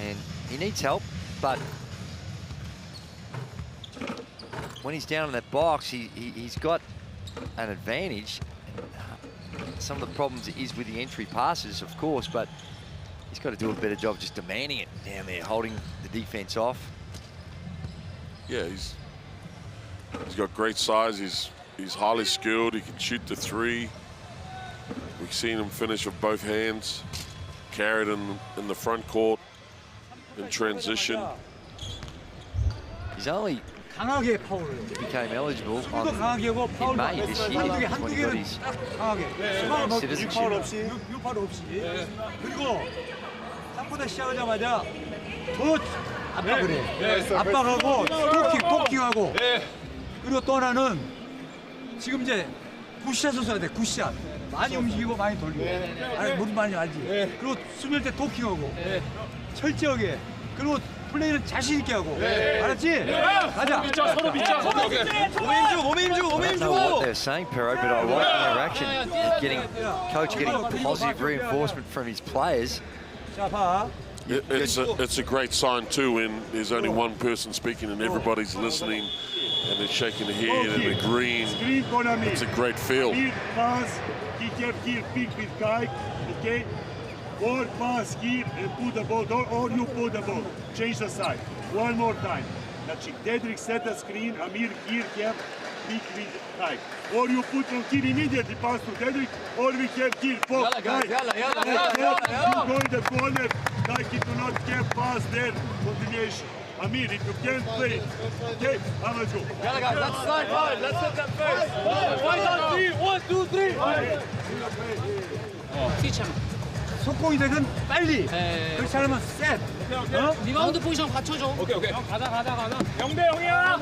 and he needs help. But when he's down in that box, he's got an advantage. Some of the problems is with the entry passes, of course, but he's got to do a better job just demanding it down there, holding the defense off. Yeah, he's got great size. He's highly skilled. He can shoot the three. We've seen him finish with both hands, carried in the front court in transition. He's only became eligible in May this year when he got his citizenship. 그리고 땀보다 시작하자마자 더 압박을 해. 압박하고 토킹하고. 그리고 또 하나는 지금 이제 굿샷을 써야 돼. 굿샷. 많이 움직이고 많이 돌리고. 무슨 말인지 알지? 그리고 수비할 때 토킹하고. 철저하게. 그리고 플레이는 자신 있게 하고. 알았지? 가자. 서로 믿자. 몸에 힘주고. I don't know what they're saying, Pero, but I like their action. Coach getting positive reinforcement from his players. 자, 봐. It's a great sign too when there's only one person speaking and everybody's listening and they're shaking their head and agreeing. It's a great feel. Pass, he kept here, pick with guy, okay? Or pass here and put the ball, or you put the ball. Change the side. One more time. Znači, Dedrick set a screen, Amir here kept pick with guy. Or you put from here immediately pass to Dedrick, or we have here, pop, guy. You go in the corner, guy he do not have pass there, continuation. Amir, if you can't play, okay, I'm gonna go. Guys, let's slide hard. Let's hit them first. Fight on three. 1, 2, 3. 속공이 되든 빨리. 그렇지 않으면 셋. 리바운드 포지션 갖춰줘. 오케이. 가자. 0대 0이야.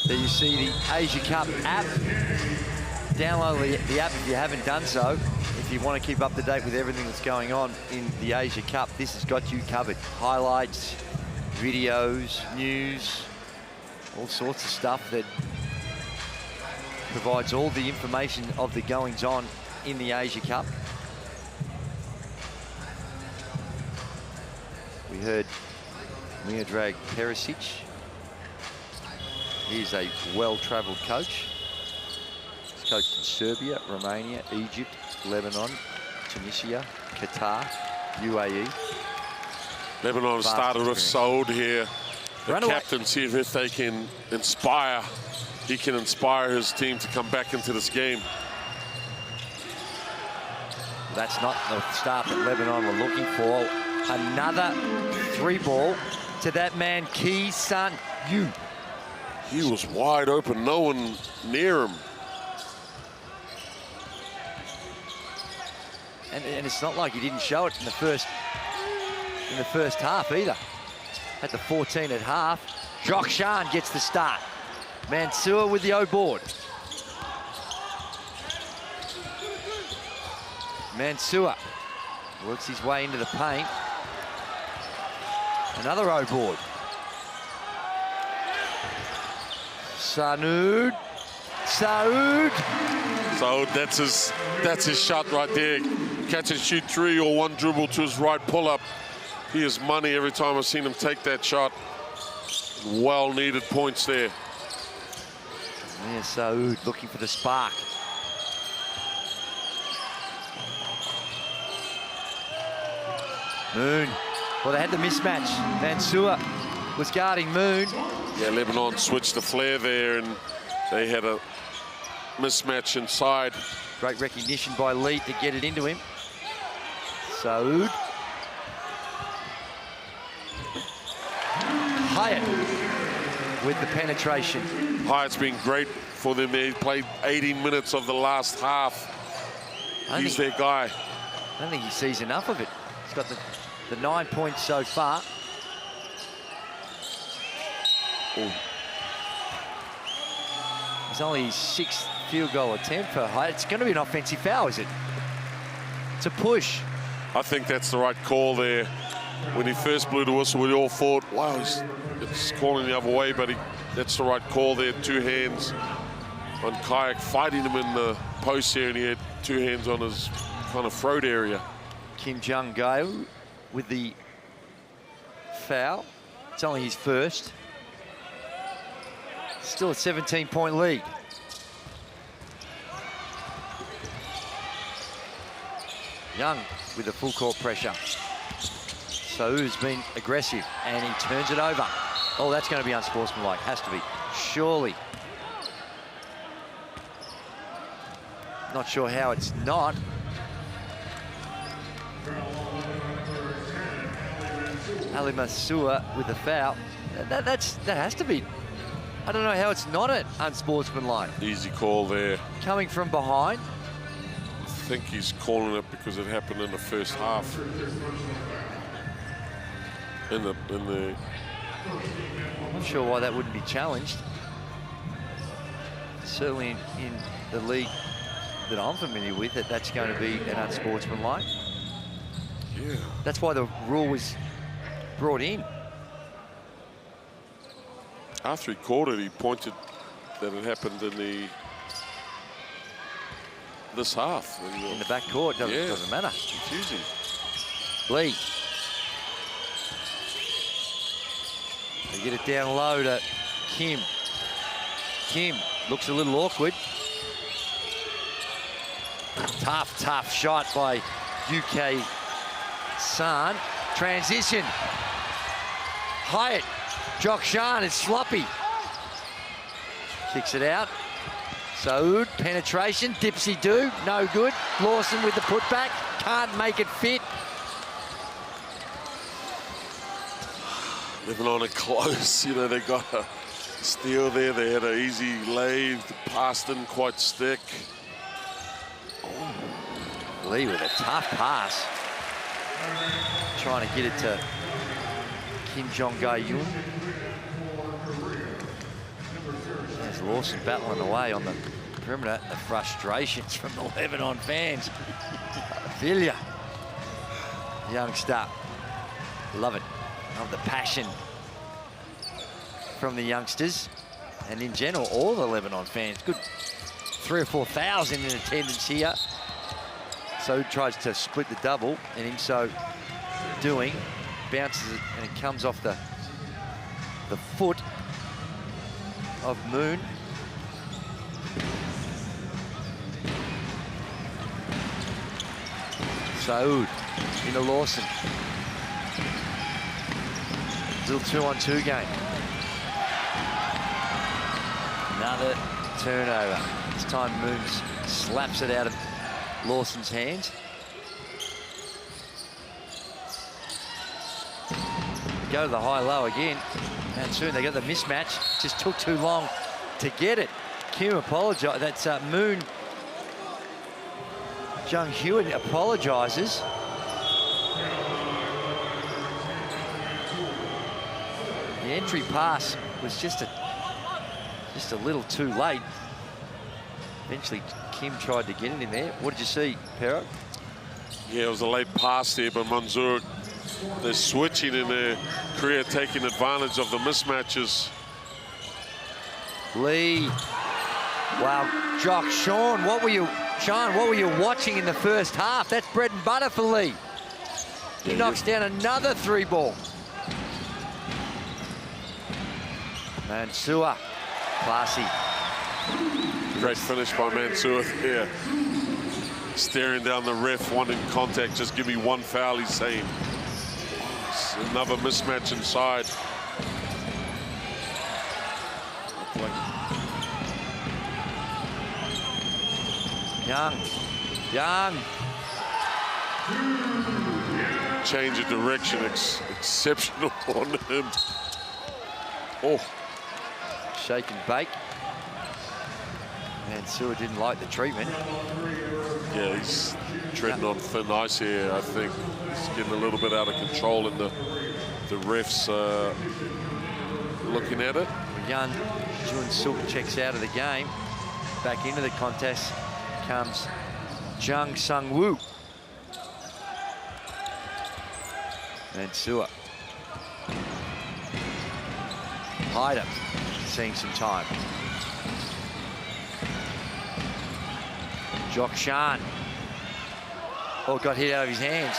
There you see the Asia Cup app. Download the app if you haven't done so. If you want to keep up to date with everything that's going on in the Asia Cup, this has got you covered. Highlights, videos, news, all sorts of stuff that provides all the information of the goings-on in the Asia Cup. We heard Miodrag Perisic. He's a well-travelled coach. He's coached in Serbia, Romania, Egypt, Lebanon, Tunisia, Qatar, UAE. Lebanon started with Saud here. The captain, see if they can inspire. He can inspire his team to come back into this game. That's not the start that Lebanon were looking for. Another three ball to that man, Ki Sun Yu. He was wide open, no one near him. And it's not like he didn't show it in the first half either. At the 14 at half, Jokshan gets the start. Mansour with the O board. Mansour works his way into the paint. Another O board. Saud, that's his shot right there. Catch and shoot three or one dribble to his right pull up. He is money every time I've seen him take that shot. Well needed points there. Yeah, Saud looking for the spark. Moon. Well, they had the mismatch. Mansour was guarding Moon. Yeah, Lebanon switched the flare there and they had a mismatch inside. Great recognition by Lee to get it into him. Saud. Hyatt with the penetration. Hyatt's been great for them. They played 18 minutes of the last half. He's their guy. I don't think he sees enough of it. He's got the 9 points so far. Ooh. It's only his 6th field goal attempt for Hyatt. It's going to be an offensive foul, is it? It's a push. I think that's the right call there. When he first blew the whistle, we all thought, wow, it's calling the other way, but that's the right call there. 2 hands on Kayak, fighting him in the post here, and he had 2 hands on his kind of throat area. Kim Jung-gae with the foul. It's only his first. Still a 17-point lead. Young with the full court pressure. So's been aggressive, and he turns it over. Oh, that's going to be unsportsmanlike. Has to be. Surely. Not sure how it's not. Ali Masua with the foul. That has to be. I don't know how it's not an unsportsmanlike. Easy call there. Coming from behind. I think he's calling it because it happened in the first half. I'm not sure why that wouldn't be challenged. Certainly in the league that I'm familiar with, that's going to be an unsportsmanlike. Yeah. That's why the rule was brought in. After he called it, he pointed that it happened in this half. In the back court, doesn't matter. Confusing. Lee. They get it down low to Kim. Kim looks a little awkward. Tough shot by UK San. Transition. Hyatt. Jokshan is sloppy. Kicks it out. Saud, penetration, dipsy-do, no good. Lawson with the putback, can't make it fit. Lebanon are close, they got a steal there. They had an easy lay, the pass didn't quite stick. Oh. Lee with a tough pass. Trying to get it to Kim Jong-gae-yoon. There's Lawson battling away on the perimeter. The frustrations from the Lebanon fans. I feel ya. Youngster. Love it. Love the passion from the youngsters. And in general, all the Lebanon fans. Good 3,000 or 4,000 in attendance here. So tries to split the double, and in so doing, bounces it, and it comes off the foot of Moon. Saud into Lawson. Little 2-on-2 game. Another turnover. This time Moon slaps it out of Lawson's hands. Go to the high-low again. And soon they got the mismatch. Just took too long to get it. Kim apologized. That's Moon. Jung Hewitt apologizes. The entry pass was just a little too late. Eventually, Kim tried to get it in there. What did you see, Pero? Yeah, it was a late pass there, but Mansour, they're switching in their career, taking advantage of the mismatches. Lee. Wow, Jock. Sean, what were you watching in the first half? That's bread and butter for Lee. He knocks down another 3-ball. Mansour, classy. Great finish by Mansour there. Staring down the ref, wanting contact. Just give me one foul, he's saying. Another mismatch inside. Young. Change of direction, exceptional on him. Oh. Shake and bake. And Sewer didn't like the treatment. Yeah, he's treading on thin ice here, I think. He's getting a little bit out of control, and the refs looking at it. Young Jun Suk checks out of the game. Back into the contest comes Jung Sung Woo. And Sewer. Hyder seeing some time. Jock Shan. Oh, got hit out of his hands.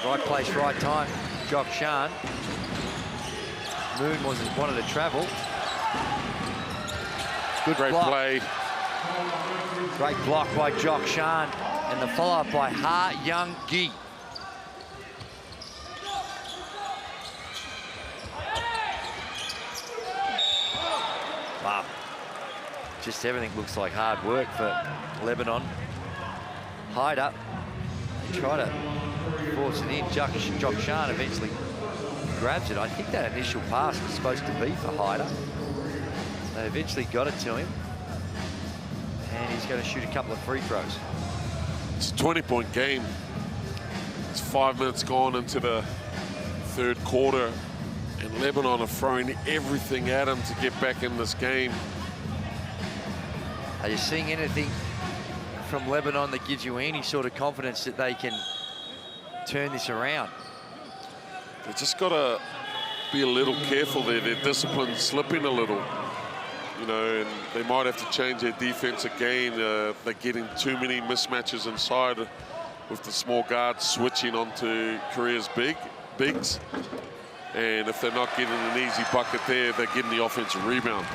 Right place, right time. Jock Shan. Moon wanted to travel. Good Great block. play. Great block by Jock Shan. And the follow-up by Ha Young Gi. Wow. Just everything looks like hard work for Lebanon. Hyder. They try to force it in. Jock Shan eventually grabs it. I think that initial pass was supposed to be for Hyder. They eventually got it to him. And he's going to shoot a couple of free throws. It's a 20-point game. It's 5 minutes gone into the third quarter, and Lebanon are throwing everything at him to get back in this game. Are you seeing anything from Lebanon that gives you any sort of confidence that they can turn this around? They just got to be a little careful there. Their discipline's slipping a little. You know, and they might have to change their defense again. They're getting too many mismatches inside with the small guards switching onto Korea's bigs. And if they're not getting an easy bucket there, they're getting the offensive rebound.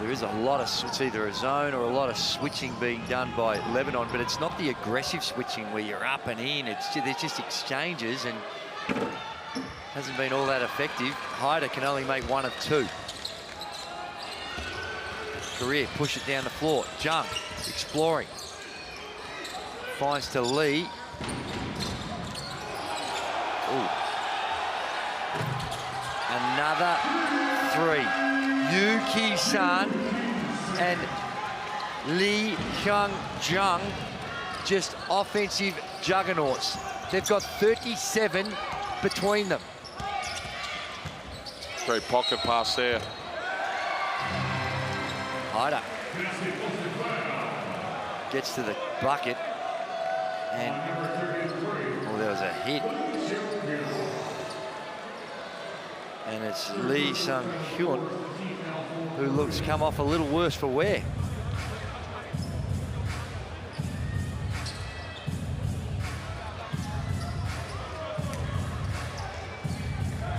There is a lot of, it's either a zone or a lot of switching being done by Lebanon, but it's not the aggressive switching where you're up and in. There's just exchanges, and hasn't been all that effective. Hyder can only make one of two. Korea push it down the floor. Jung exploring. Finds to Lee. Ooh. Another three. Yu Ki-san and Lee Hyung-jung, just offensive juggernauts. They've got 37 between them. Great pocket pass there. Hyder gets to the bucket, and there was a hit. And it's Lee Sung-hyun, who looks come off a little worse for wear.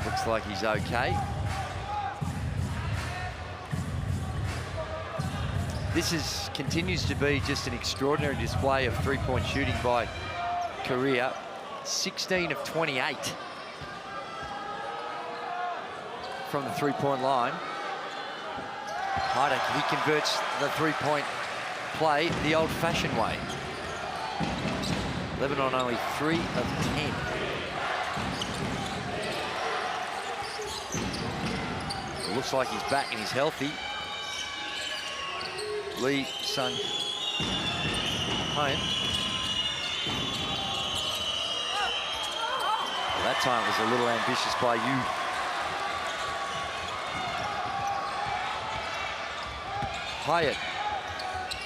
Looks like he's okay. This continues to be just an extraordinary display of three-point shooting by Korea. 16 of 28 from the three-point line. Hyder, he converts the three-point play the old-fashioned way. Lebanon only 3 of 10. It looks like he's back and he's healthy. Lee Sung-hyun. Well, that time was a little ambitious by Yu. Hyatt.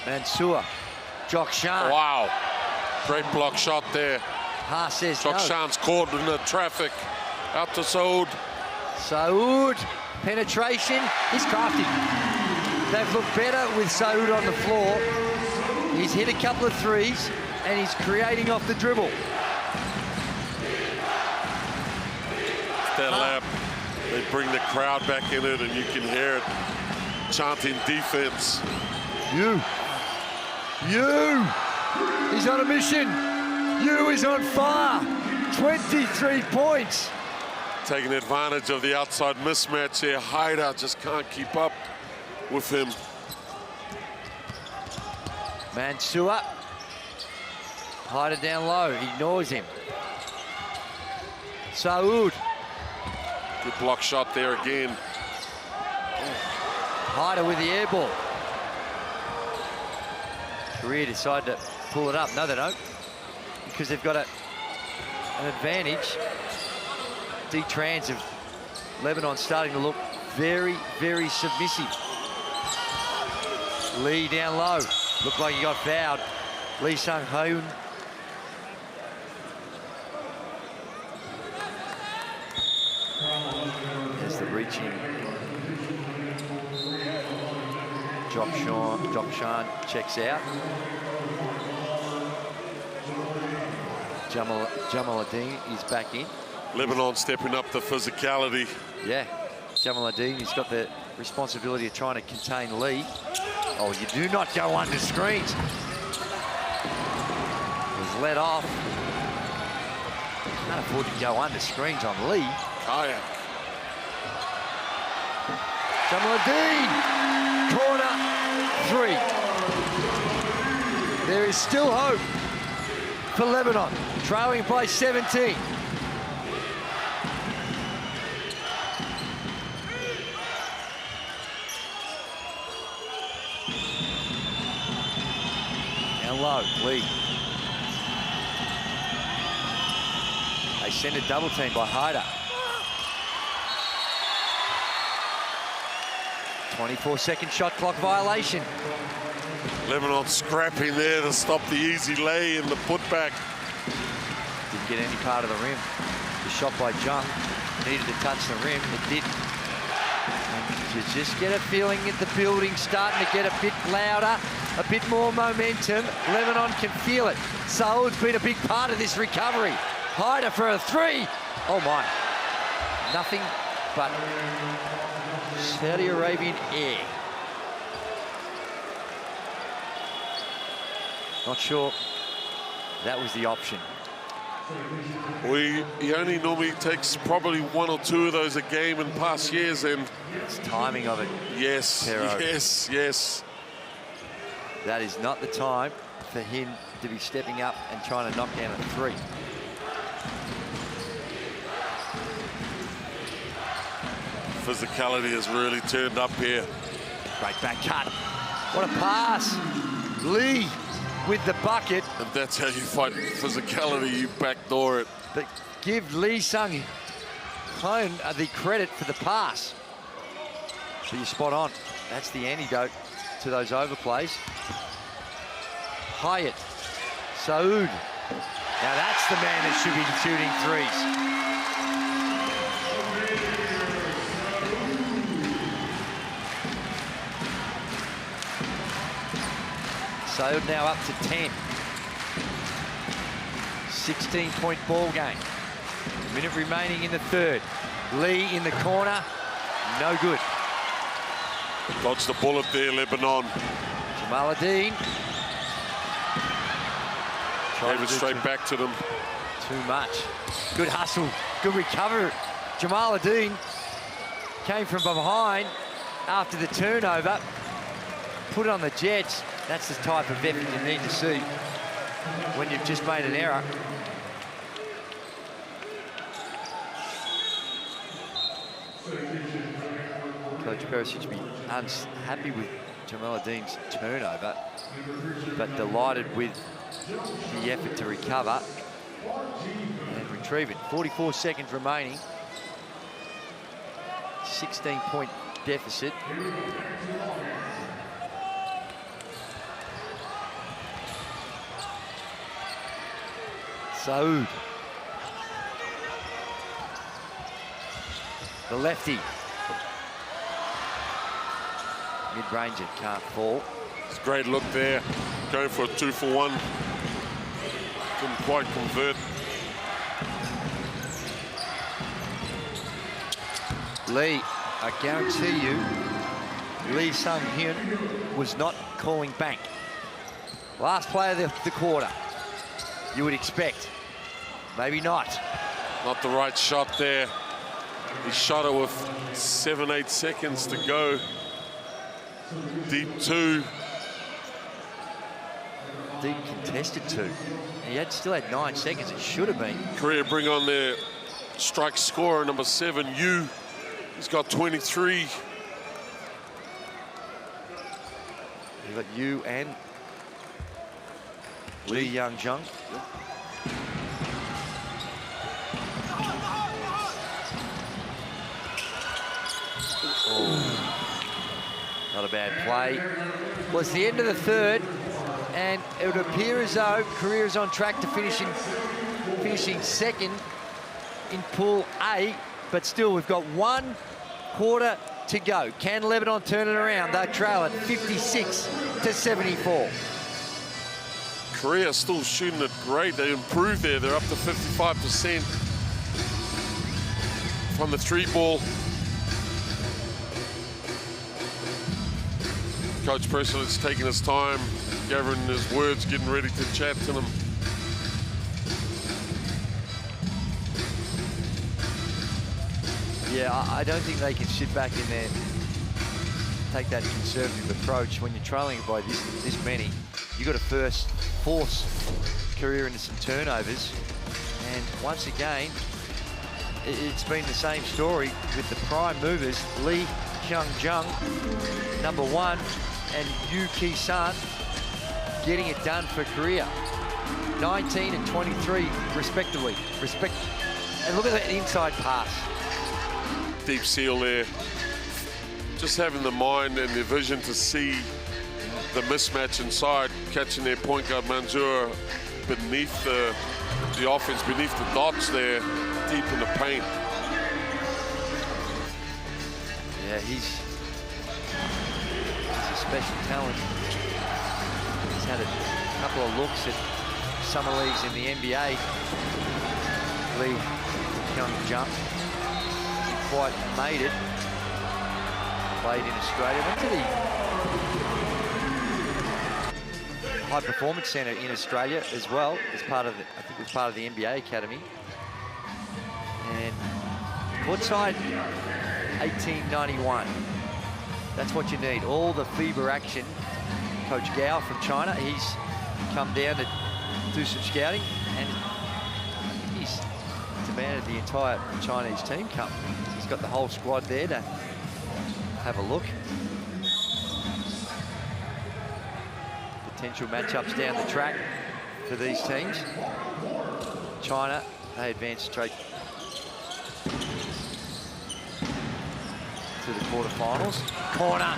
Mansour. Jock Shan. Wow. Great block shot there. Ha says Jock no. Shan's caught in the traffic. Out to Saud. Saud. Penetration. He's crafty. They've looked better with Saud on the floor. He's hit a couple of threes, and he's creating off the dribble. That lap, they bring the crowd back in it, and you can hear it chanting defense. Yu. He's on a mission. Yu is on fire. 23 points. Taking advantage of the outside mismatch here. Hyder just can't keep up with him. Mansour. Hyder down low, ignores him. Saud Good block shot there again. Hyder with the air ball. Korea decide to pull it up. No, they don't, because they've got an advantage. D-Trans of Lebanon starting to look very, very submissive. Lee down low. Looked like he got fouled. Lee Sung-hoon. There's the reaching. Jokshan checks out. Jamaluddin is back in. Lebanon stepping up the physicality. Yeah, Jamaluddin, he's got the responsibility of trying to contain Lee. Oh, you do not go under screens. Was let off. Can't afford to go under screens on Lee. Kaya. Jamaluddin, corner 3. There is still hope for Lebanon, trailing by 17. Down low, Lee. They send a double team by Hyder. 24-second shot clock violation. Lebanon scrapping there to stop the easy lay and the putback. Didn't get any part of the rim. The shot by Jung needed to touch the rim. It didn't. And you just get a feeling that the building's starting to get a bit louder, a bit more momentum. Lebanon can feel it. Saud's been a big part of this recovery. Hyder for a 3. Oh my. Nothing but Saudi Arabian air. Not sure that was the option. He only normally takes probably 1 or 2 of those a game in past years, and it's timing of it. Yes, Pero. yes. That is not the time for him to be stepping up and trying to knock down a 3. Physicality has really turned up here. Great back cut. What a pass. Lee with the bucket. If that's how you fight physicality, you backdoor it. But give Lee Sung-hoon the credit for the pass. So you're spot on. That's the antidote to those overplays. Hyatt. Saud. Now that's the man that should be shooting 3s. Saud now up to 10. 16-point ball game. Minute remaining in the 3rd. Lee in the corner. No good. Dodged the bullet there, Lebanon. Jamaluddin. Gave it straight back to them. Too much. Good hustle. Good recovery. Jamaluddin came from behind after the turnover. Put it on the Jets. That's the type of effort you need to see when you've just made an error. Coach Perisic should be unhappy with Jamaluddin's turnover, but delighted with the effort to recover and retrieve it. 44 seconds remaining. 16-point deficit. Saud. The lefty. Mid-ranger can't fall. It's a great look there. Going for a 2-for-1. Couldn't quite convert. Lee, I guarantee you, Lee Sung-hoon was not calling bank. Last play of the quarter, you would expect. Maybe not. Not the right shot there. He shot it with 7-8 seconds to go. Deep 2. Deep contested 2. He still had 9 seconds. It should have been. Korea bring on their strike scorer, number 7, Yu. He's got 23. You've got Yu and Lee Young-jung. Oh, not a bad play. Well, it's the end of the third, and it would appear as though Korea is on track to finishing second in Pool A, but still we've got 1 quarter to go. Can Lebanon turn it around? They trail at 56-74. Korea still shooting it great. They improved there. They're up to 55% from the 3-ball. Coach Pressett's taking his time, gathering his words, getting ready to chat to them. Yeah, I don't think they can sit back in there, take that conservative approach. When you're trailing by this many, you've got to first force Korea into some turnovers. And once again, it's been the same story with the prime movers, Lee Hyung-jung, number 1, and Yu Ki-sun getting it done for Korea. 19 and 23 respectively. And look at that inside pass. Deep seal there. Just having the mind and the vision to see the mismatch inside, catching their point guard Manjur beneath the offense, beneath the dots there, deep in the paint. Yeah, he's a special talent. He's had a couple of looks at summer leagues in the NBA. Lee Hyung-jung quite made it. Played in Australia. Went to the High Performance Centre in Australia as well, as part of the, I think it was part of the NBA Academy. And courtside, 1891. That's what you need. All the FIBA action. Coach Gao from China, he's come down to do some scouting, and I think he's demanded the entire Chinese team come. He's got the whole squad there to have a look. Potential matchups down the track for these teams. China, they advance straight to the quarterfinals. Corner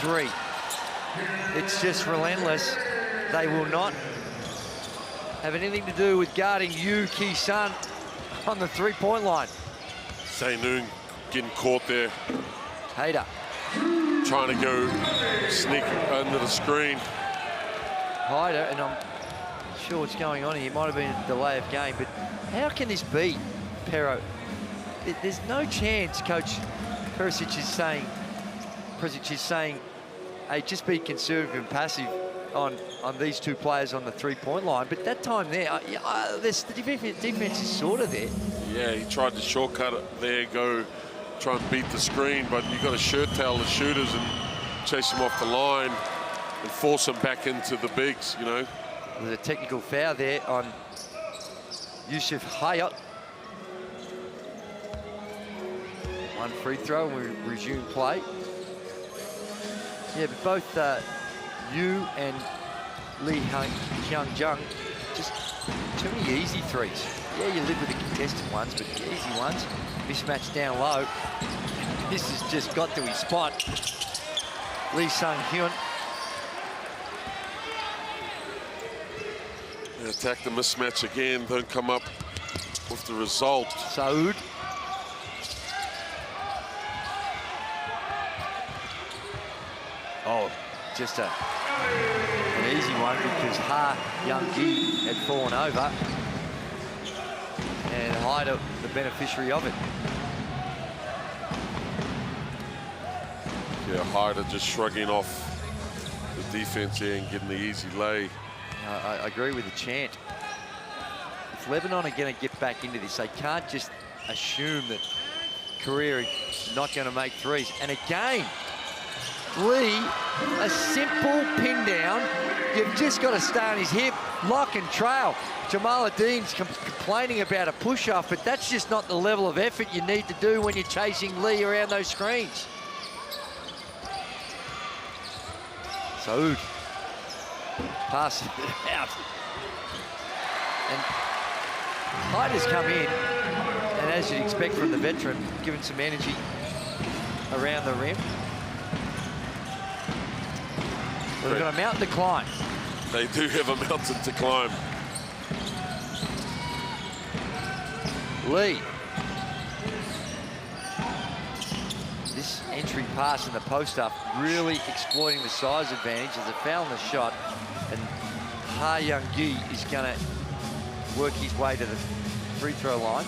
3. It's just relentless. They will not have anything to do with guarding Yu Ki-sun on the 3-point line. Tae-Noon getting caught there. Hader trying to go sneak under the screen. Hader, and I'm sure what's going on here. It might have been a delay of game, but how can this be, Pero? There's no chance Coach Perisic is saying, hey, just be conservative and passive on these 2 players on the 3-point line. But that time there, the defense is sort of there. Yeah, he tried to shortcut it there, go try and beat the screen, but you've got to shirt tail the shooters and chase them off the line and force them back into the bigs, you know. There's a technical foul there on Yusuf Hayat. 1 free throw, and we resume play. Yeah, but both Yu and Lee Hyung-jung, just too many easy threes. Yeah, you live with the contested ones, but the easy ones, mismatch down low. This has just got to his spot. Lee Sung-hyun. They attack the mismatch again, don't come up with the result. Saud. Oh, just an easy one because Ha Young-gi had fallen over. And Hader, the beneficiary of it. Yeah, Hader just shrugging off the defense here and getting the easy lay. I agree with the chant. If Lebanon are going to get back into this, they can't just assume that Korea is not going to make threes. And again, Lee, a simple pin down You've just got to stay on his hip, lock and trail. Jamal Adeen's complaining about a push-off, but that's just not the level of effort you need to do when you're chasing Lee around those screens. Saud passes it out. And Hyder's come in, and as you'd expect from the veteran, given some energy around the rim. Well, they've got a mountain to climb. They do have a mountain to climb. Lee. This entry pass in the post-up really exploiting the size advantage. There's a foul in the shot, and Ha Young-gi is going to work his way to the free throw line.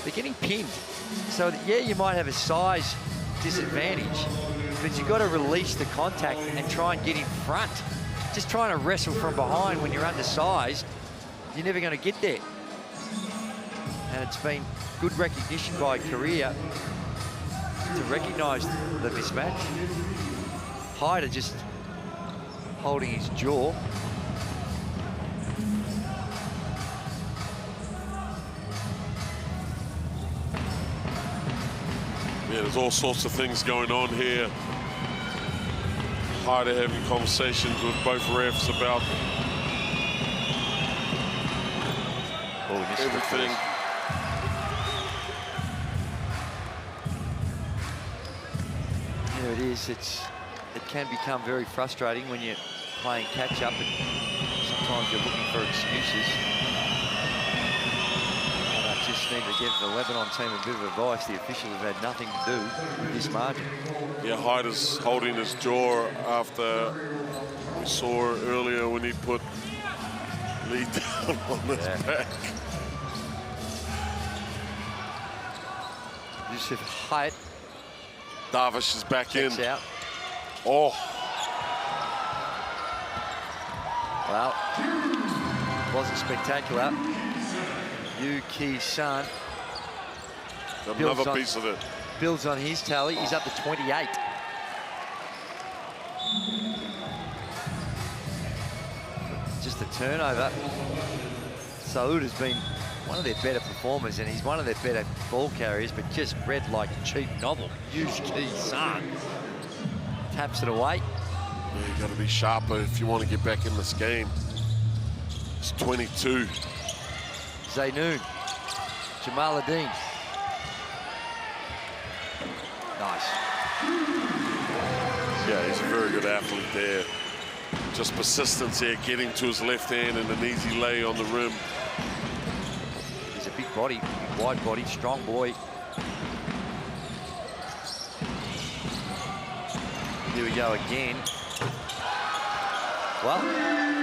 They're getting pinned. So, yeah, you might have a size disadvantage, but you've got to release the contact and try and get in front. Just trying to wrestle from behind when you're undersized, you're never going to get there. And it's been good recognition by Korea to recognise the mismatch. Hyder just holding his jaw. Yeah, there's all sorts of things going on here. Hyder having conversations with both refs about everything. Yeah, it is. It can become very frustrating when you're playing catch-up, and sometimes you're looking for excuses. And I just need to give the Lebanon team a bit of advice. The officials have had nothing to do with this margin. Yeah, Hyder's holding his jaw after we saw earlier when he put Lee down on his back. Yusuf Hyatt. Darvish is back in. Out. Oh. Well, wasn't spectacular. Yu Ki-sun. Another piece of it. Builds on his tally. He's up to 28. Just a turnover. Saud has been one of their better performers, and he's one of their better ball carriers, but just read like a cheap novel. Yu Ki-sun taps it away. Yeah, you got to be sharper if you want to get back in this game. It's 22. Zainoon. Jamal Adeen. Nice. Yeah, he's a very good athlete there. Just persistence here, getting to his left hand and an easy lay on the rim. He's a big body, wide body, strong boy. Here we go again. Well,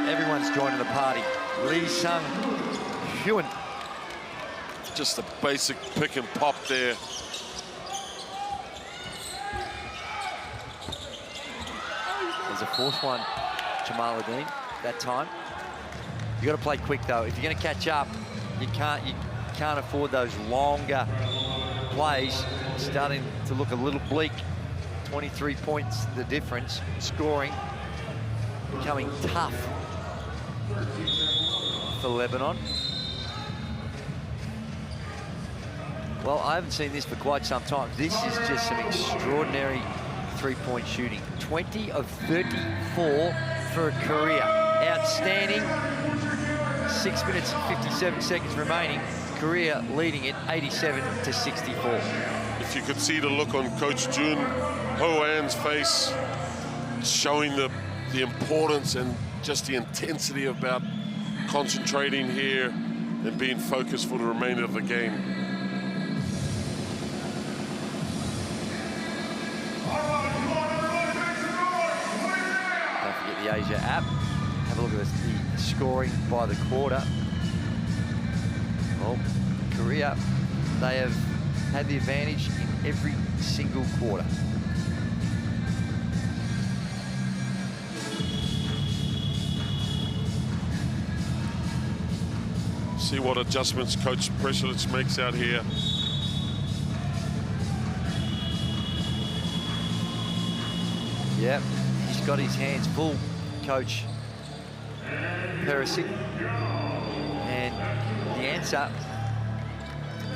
everyone's joining the party. Lee Sung-hyun. Just a basic pick and pop there. There's a fourth one, Jamal Adeen, that time. You got to play quick though. If you're going to catch up, you can't afford those longer plays. It's starting to look a little bleak. 23 points the difference. Scoring becoming tough for Lebanon. Well, I haven't seen this for quite some time. This is just some extraordinary three-point shooting. 20 of 34 for Korea. Outstanding. 6 minutes and 57 seconds remaining. Korea leading it 87-64. If you could see the look on Coach Jun Ho-An's face, showing the importance and just the intensity about concentrating here and being focused for the remainder of the game. Don't forget the Asia app. Have a look at the scoring by the quarter. Well, Korea, they have had the advantage in every single quarter. See what adjustments Coach Prešelić makes out here. Yep, he's got his hands full, Coach Perisic. And the answer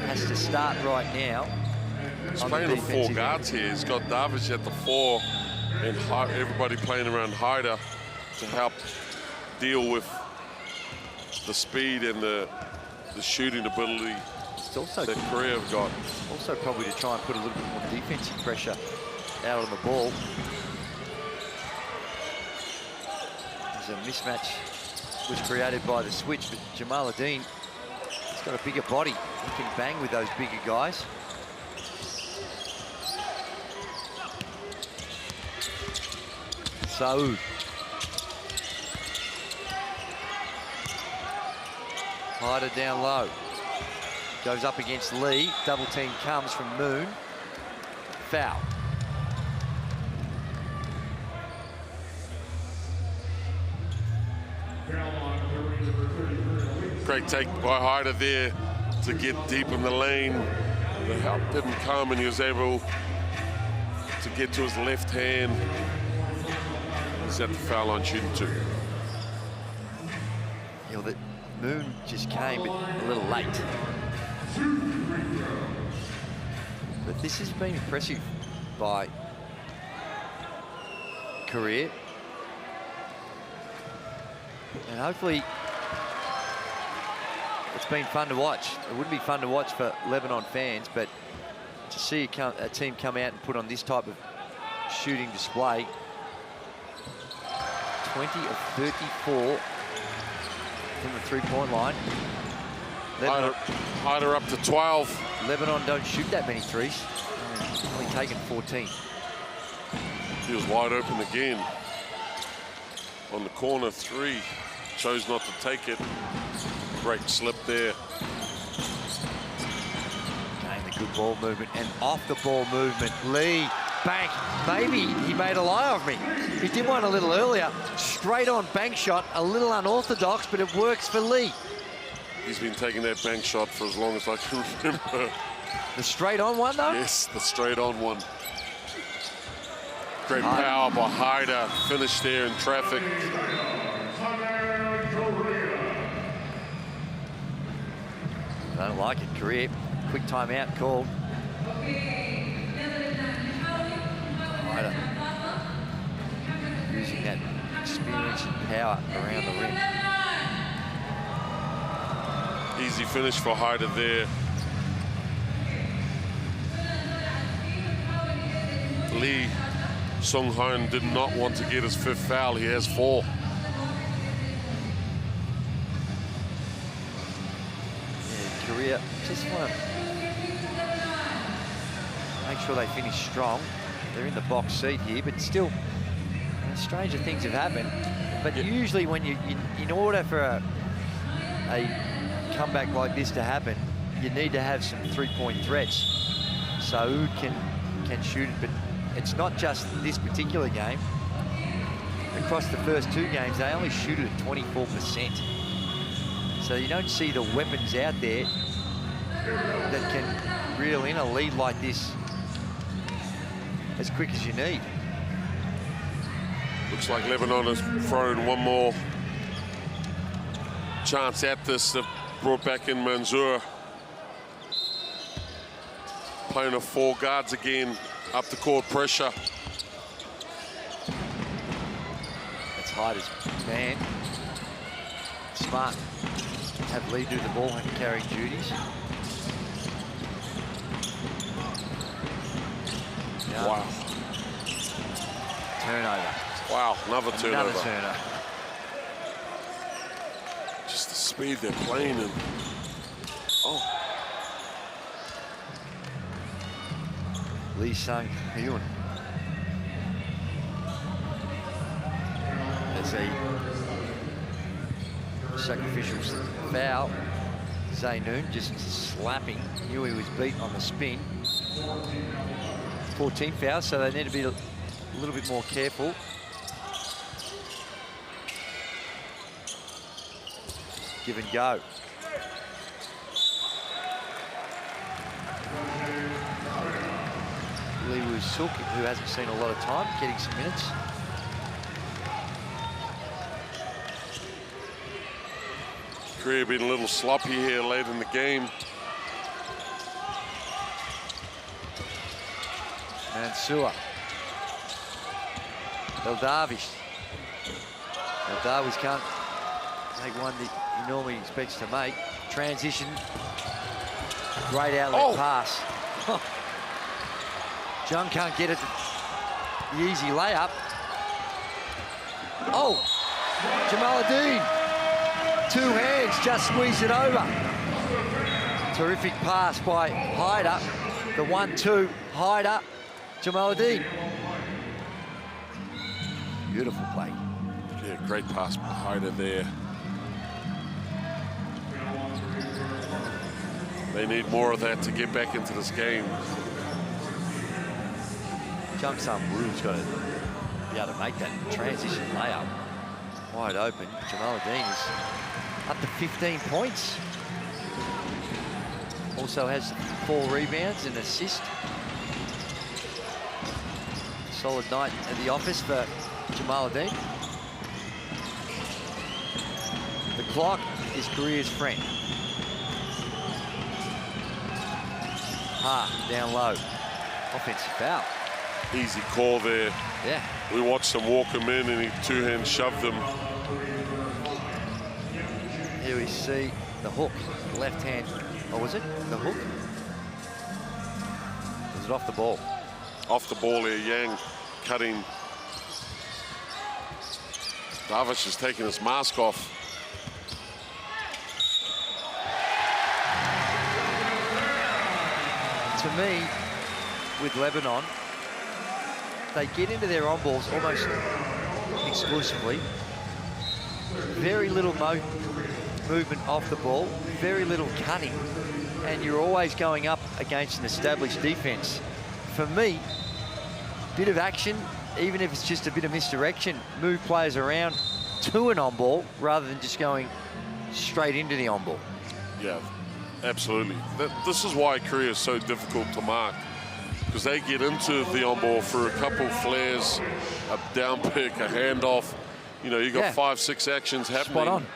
has to start right now. He's playing with 4 guards here. He's got Davies at the 4 and everybody playing around Haider to help deal with the speed and the shooting ability that Korea have got. Also probably to try and put a little bit more defensive pressure out on the ball. There's a mismatch was created by the switch, but Jamaluddin, he's got a bigger body. He can bang with those bigger guys. Saud. Haider down low. Goes up against Lee. Double team comes from Moon. Foul. Great take by Haider there to get deep in the lane. The help didn't come and he was able to get to his left hand. He's at the foul line shooting 2. You know, the Moon just came but a little late. But this has been impressive by Korea. And hopefully it's been fun to watch. It wouldn't be fun to watch for Lebanon fans, but to see a team come out and put on this type of shooting display. 20 of 34 from the three-point line. Haider up to 12. Lebanon don't shoot that many threes. Only taken 14. He was wide open again. On the corner 3. Chose not to take it. Great slip there. Again, the good ball movement and off the ball movement. Lee, bank. Maybe he made a lie of me. He did one a little earlier. Straight on bank shot, a little unorthodox, but it works for Lee. He's been taking that bank shot for as long as I can remember. The straight on one, though? Yes, the straight on one. Great power by Haider. Finished there in traffic. Don't like it, Korea. Quick timeout called. Haider using that experience and power around the rim. Easy finish for Haider there. Lee Sung-hoon did not want to get his 5th foul. He has 4. Yeah, Korea just want to make sure they finish strong. They're in the box seat here, but still, stranger things have happened. But usually when in order for a comeback like this to happen, you need to have some 3-point threats. Saud can shoot it, but it's not just this particular game. Across the first 2 games, they only shoot it at 24%. So you don't see the weapons out there that can reel in a lead like this as quick as you need. Looks like Lebanon has thrown one more chance at this. They've brought back in Mansour. Playing a 4 guards again, up the court pressure. That's Haider's man. Smart. Have Lee do the ball and carry duties. No. Wow. Turnover. Wow, another turnover. Another turnover. Just the speed they're playing in. Oh. Lee Sung-hoon. That's a sacrificial foul. Zainoon just slapping. Knew he was beat on the spin. 14 fouls, so they need to be a little bit more careful. Give and go. Lee Woo-suk, who hasn't seen a lot of time, getting some minutes. Korea been a little sloppy here late in the game. Mansour. Eldavish. Eldavish can't make one that he normally expects to make. Transition. Great outlet pass. Jung can't get it. The easy layup. Oh, Jamaluddin. 2 hands, just squeezed it over. Terrific pass by Hyder. The 1-2, Hyder, Jamaluddin. Beautiful play. Yeah, great pass by Hyder there. They need more of that to get back into this game. Jung Sang-woo's got to be able to make that transition layup. Wide open. Jamaluddin is up to 15 points. Also has 4 rebounds and assist. Solid night at the office for Jamaluddin. The clock is Korea's friend. Down low. Offensive foul. Easy call there. Yeah. We watched him walk him in and he 2-hand shoved him. Here we see the hook, left hand. Oh, was it the hook? Was it off the ball? Off the ball here, Yang cutting. Davish is taking his mask off. To me, with Lebanon, they get into their on balls almost exclusively. Very little movement off the ball, very little cutting, and you're always going up against an established defense. For me, bit of action, even if it's just a bit of misdirection, move players around to an on ball rather than just going straight into the on ball. Yeah, absolutely. This is why Korea is so difficult to mark, because they get into the on ball for a couple flares, a down pick, a handoff. You know, you got 5-6 actions happening. Spot on.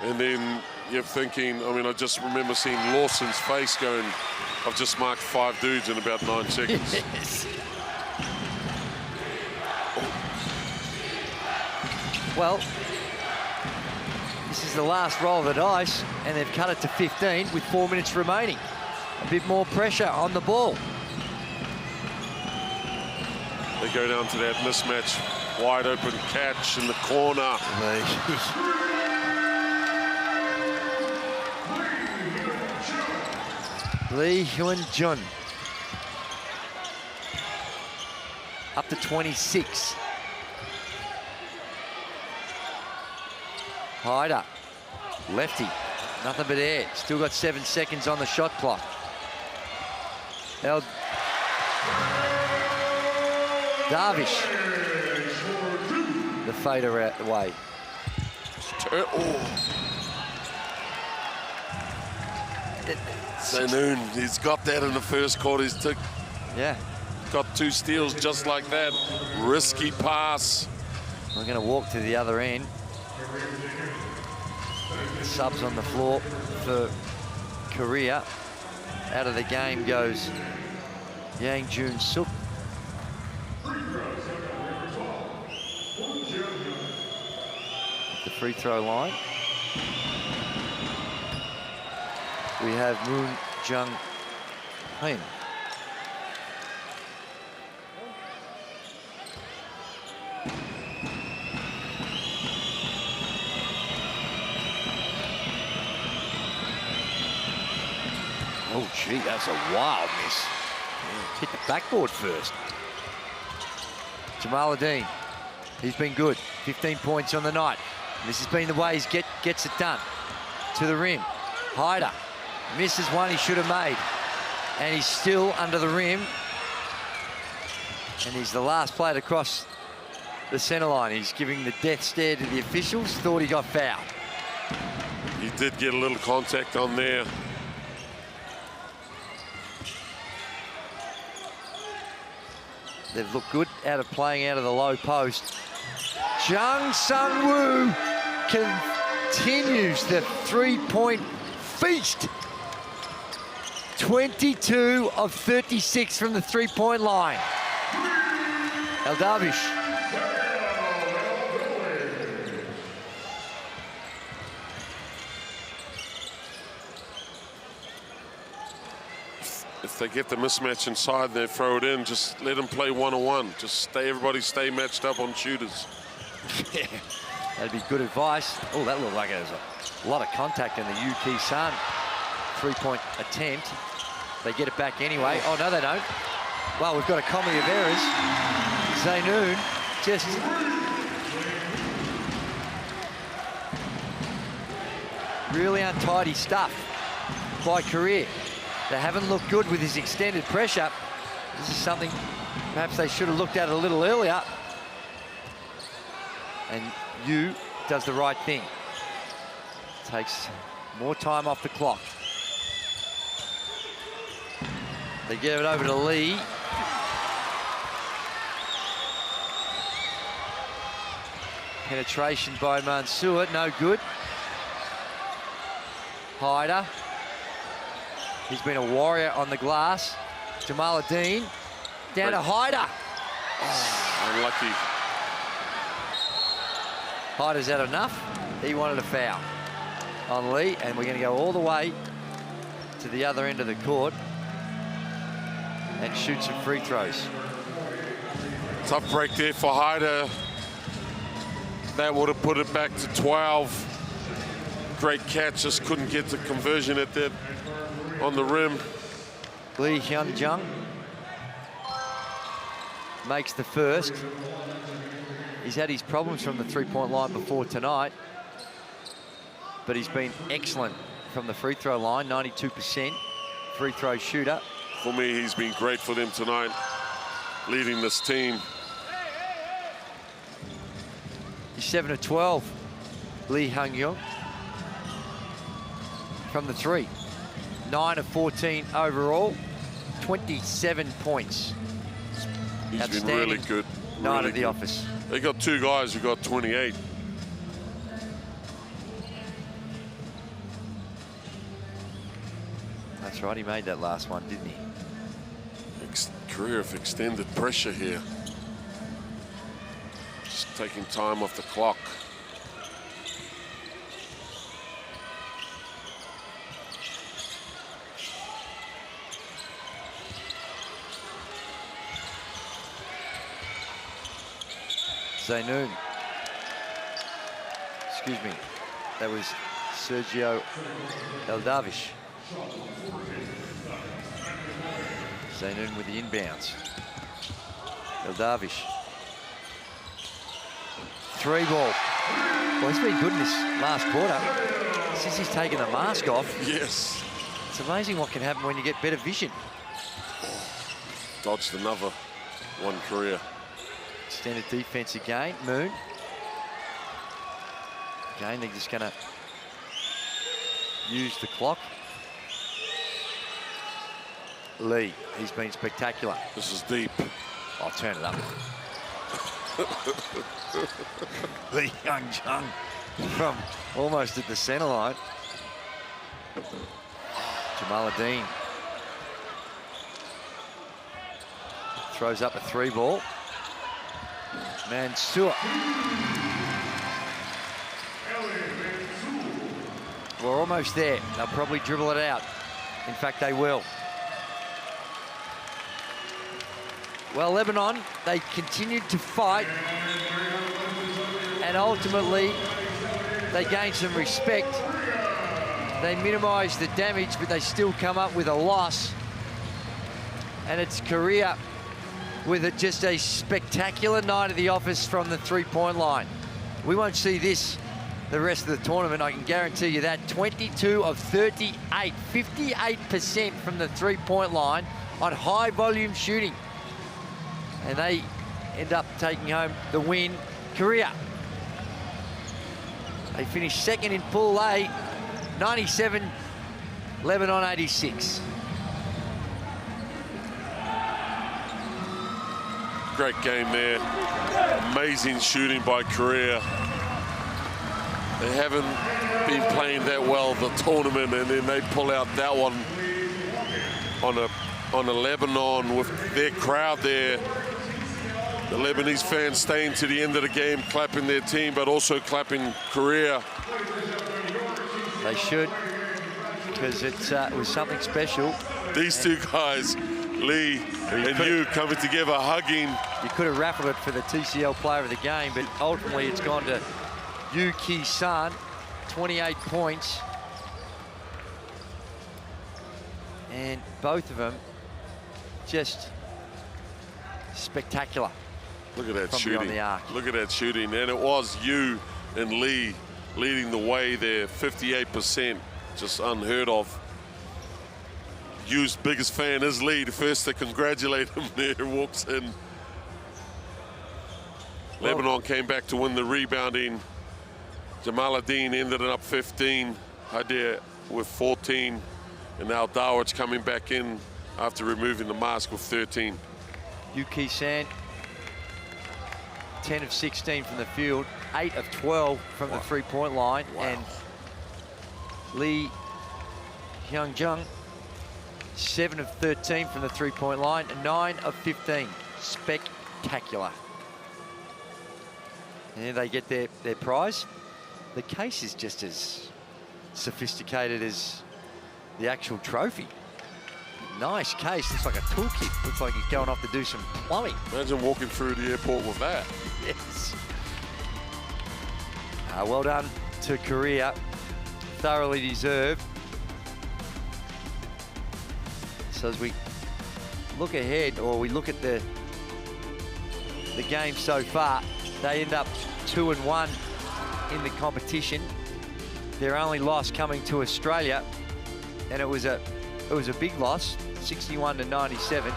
And then you're thinking, I mean, I just remember seeing Lawson's face going, I've just marked 5 dudes in about 9 seconds. Yes. Well, this is the last roll of the dice, and they've cut it to 15 with 4 minutes remaining. A bit more pressure on the ball. They go down to that mismatch, wide open catch in the corner. Lee Hyun-jun. Up to 26. Hyder, lefty, nothing but air. Still got 7 seconds on the shot clock. Darvish. The fader out the way. Sanoon, he's got that in the first quarter. He's got 2 steals just like that. Risky pass. We're going to walk to the other end. Subs on the floor for Korea. Out of the game goes Yang Jun-suk. The free throw line. We have Moon Jung-hyun. Oh, gee, that's a wild miss. Hit the backboard first. Jamaluddin, he's been good. 15 points on the night. This has been the way he gets it done. To the rim. Hyder misses one he should have made. And he's still under the rim. And he's the last player to cross the center line. He's giving the death stare to the officials. Thought he got fouled. He did get a little contact on there. They've looked good out of playing out of the low post. Jung Sang-woo can continues the three-point feast. 22 of 36 from the three-point line. Eldavish. If they get the mismatch inside, they throw it in. Just let them play one-on-one. Just everybody stay matched up on shooters. Yeah, that'd be good advice. Oh, that looked like there was a lot of contact in the Yuki San three-point attempt. They get it back anyway. Oh, no, they don't. Well, we've got a comedy of errors. Zainoon just... really untidy stuff by Korea. They haven't looked good with his extended pressure. This is something perhaps they should have looked at a little earlier. And Yu does the right thing. Takes more time off the clock. They give it over to Lee. Penetration by Mansour, no good. Hyder. He's been a warrior on the glass. Jamaluddin down to Hyder. Oh, unlucky. Hyder's had enough. He wanted a foul on Lee, and we're going to go all the way to the other end of the court and shoot some free throws. Tough break there for Hyder. That would have put it back to 12. Great catch, just couldn't get the conversion at that on the rim. Lee Hyun-jung makes the first. He's had his problems from the three-point line before tonight, but he's been excellent from the free throw line, 92% free throw shooter. For me, he's been great for them tonight, leading this team. He's 7 of 12, Lee Hyun-jung. From the three. 9 of 14 overall, 27 points. He's been really good. Night really at the good. office. They got two guys who got 28. That's right, he made that last one, didn't he? Career of extended pressure here. Just taking time off the clock. Zainoon. Excuse me. That was Sergio Eldavish. Zainoon with the inbounds. Eldavish. Three ball. Well, he's been good in this last quarter. Since he's taken the mask off. Yes. It's amazing what can happen when you get better vision. Dodged another one Korea. Extended defense again, Moon. Again, they're just gonna use the clock. Lee, he's been spectacular. This is deep. I'll turn it up. Lee Hyun-jung from almost at the center line. Jamaluddin throws up a three ball. Mansour. We're almost there. They'll probably dribble it out. In fact, they will. Well, Lebanon, they continued to fight, and ultimately they gained some respect. They minimized the damage, but they still come up with a loss. And it's Korea with just a spectacular night at the office from the three-point line. We won't see this the rest of the tournament, I can guarantee you that. 22 of 38, 58% from the three-point line on high-volume shooting. And they end up taking home the win. Korea, they finished second in Pool A, 97, Lebanon 86. Great game there. Amazing shooting by Korea. They haven't been playing that well the tournament, and then they pull out that one on a Lebanon with their crowd there. The Lebanese fans staying to the end of the game, clapping their team, but also clapping Korea. They should, because it was something special. These two guys, Lee and Yu, coming together, hugging. You could have raffled it for the TCL player of the game, but ultimately it's gone to Yu Ki-san, 28 points. And both of them just spectacular. Look at that from shooting. beyond the arc. Look at that shooting. And it was Yu and Lee leading the way there, 58%, just unheard of. Yu's biggest fan is Lee. The first to congratulate him there, walks in. Well, Lebanon came back to win the rebounding. Jamaluddin ended up 15. Hadir with 14. And now Dawood coming back in after removing the mask with 13. Yu Ki-san, 10 of 16 from the field, 8 of 12 from the three-point line. Wow. And Lee Hyung-jung, 7 of 13 from the three-point line, and 9 of 15. Spectacular. And then they get their prize. The case is just as sophisticated as the actual trophy. Nice case. Looks like a toolkit. Looks like he's going off to do some plumbing. Imagine walking through the airport with that. Yes. Well done to Korea. Thoroughly deserved. So as we look ahead, or we look at the game so far, they end up 2-1 in the competition. Their only loss coming to Australia, and it was a big loss, 61-97.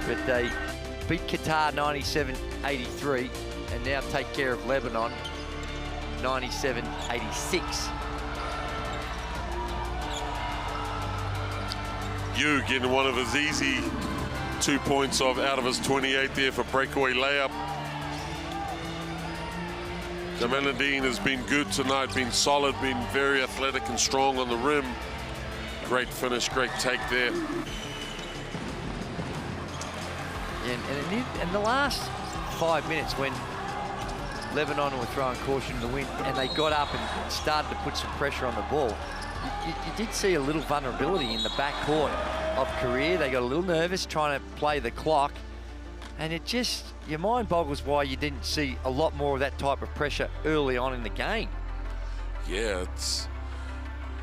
But they beat Qatar 97-83, and now take care of Lebanon 97-86. Yu getting one of his easy 2 points out of his 28 there for breakaway layup. Jamaluddin has been good tonight, been solid, been very athletic and strong on the rim. Great finish, great take there. And in the last 5 minutes, when Lebanon were throwing caution to the wind and they got up and started to put some pressure on the ball, you did see a little vulnerability in the backcourt of Korea. They got a little nervous trying to play the clock, and it just, your mind boggles why you didn't see a lot more of that type of pressure early on in the game. Yeah,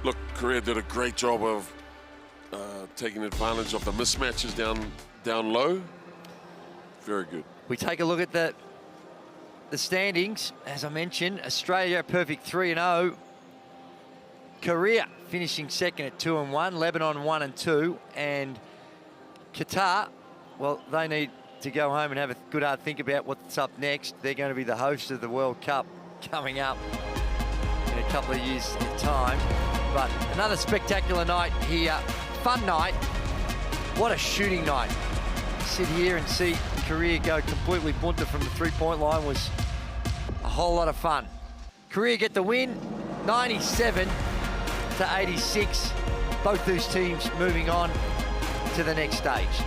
look, Korea did a great job of taking advantage of the mismatches down low. Very good. We take a look at the standings. As I mentioned, Australia perfect 3-0. Korea finishing second at 2-1. Lebanon 1-2. And Qatar, well, they need to go home and have a good hard think about what's up next. They're going to be the host of the World Cup coming up in a couple of years' time. But another spectacular night here. Fun night. What a shooting night. Sit here and see Korea go completely bunter from the three-point line was a whole lot of fun. Korea get the win, 97-86. Both those teams moving on to the next stage.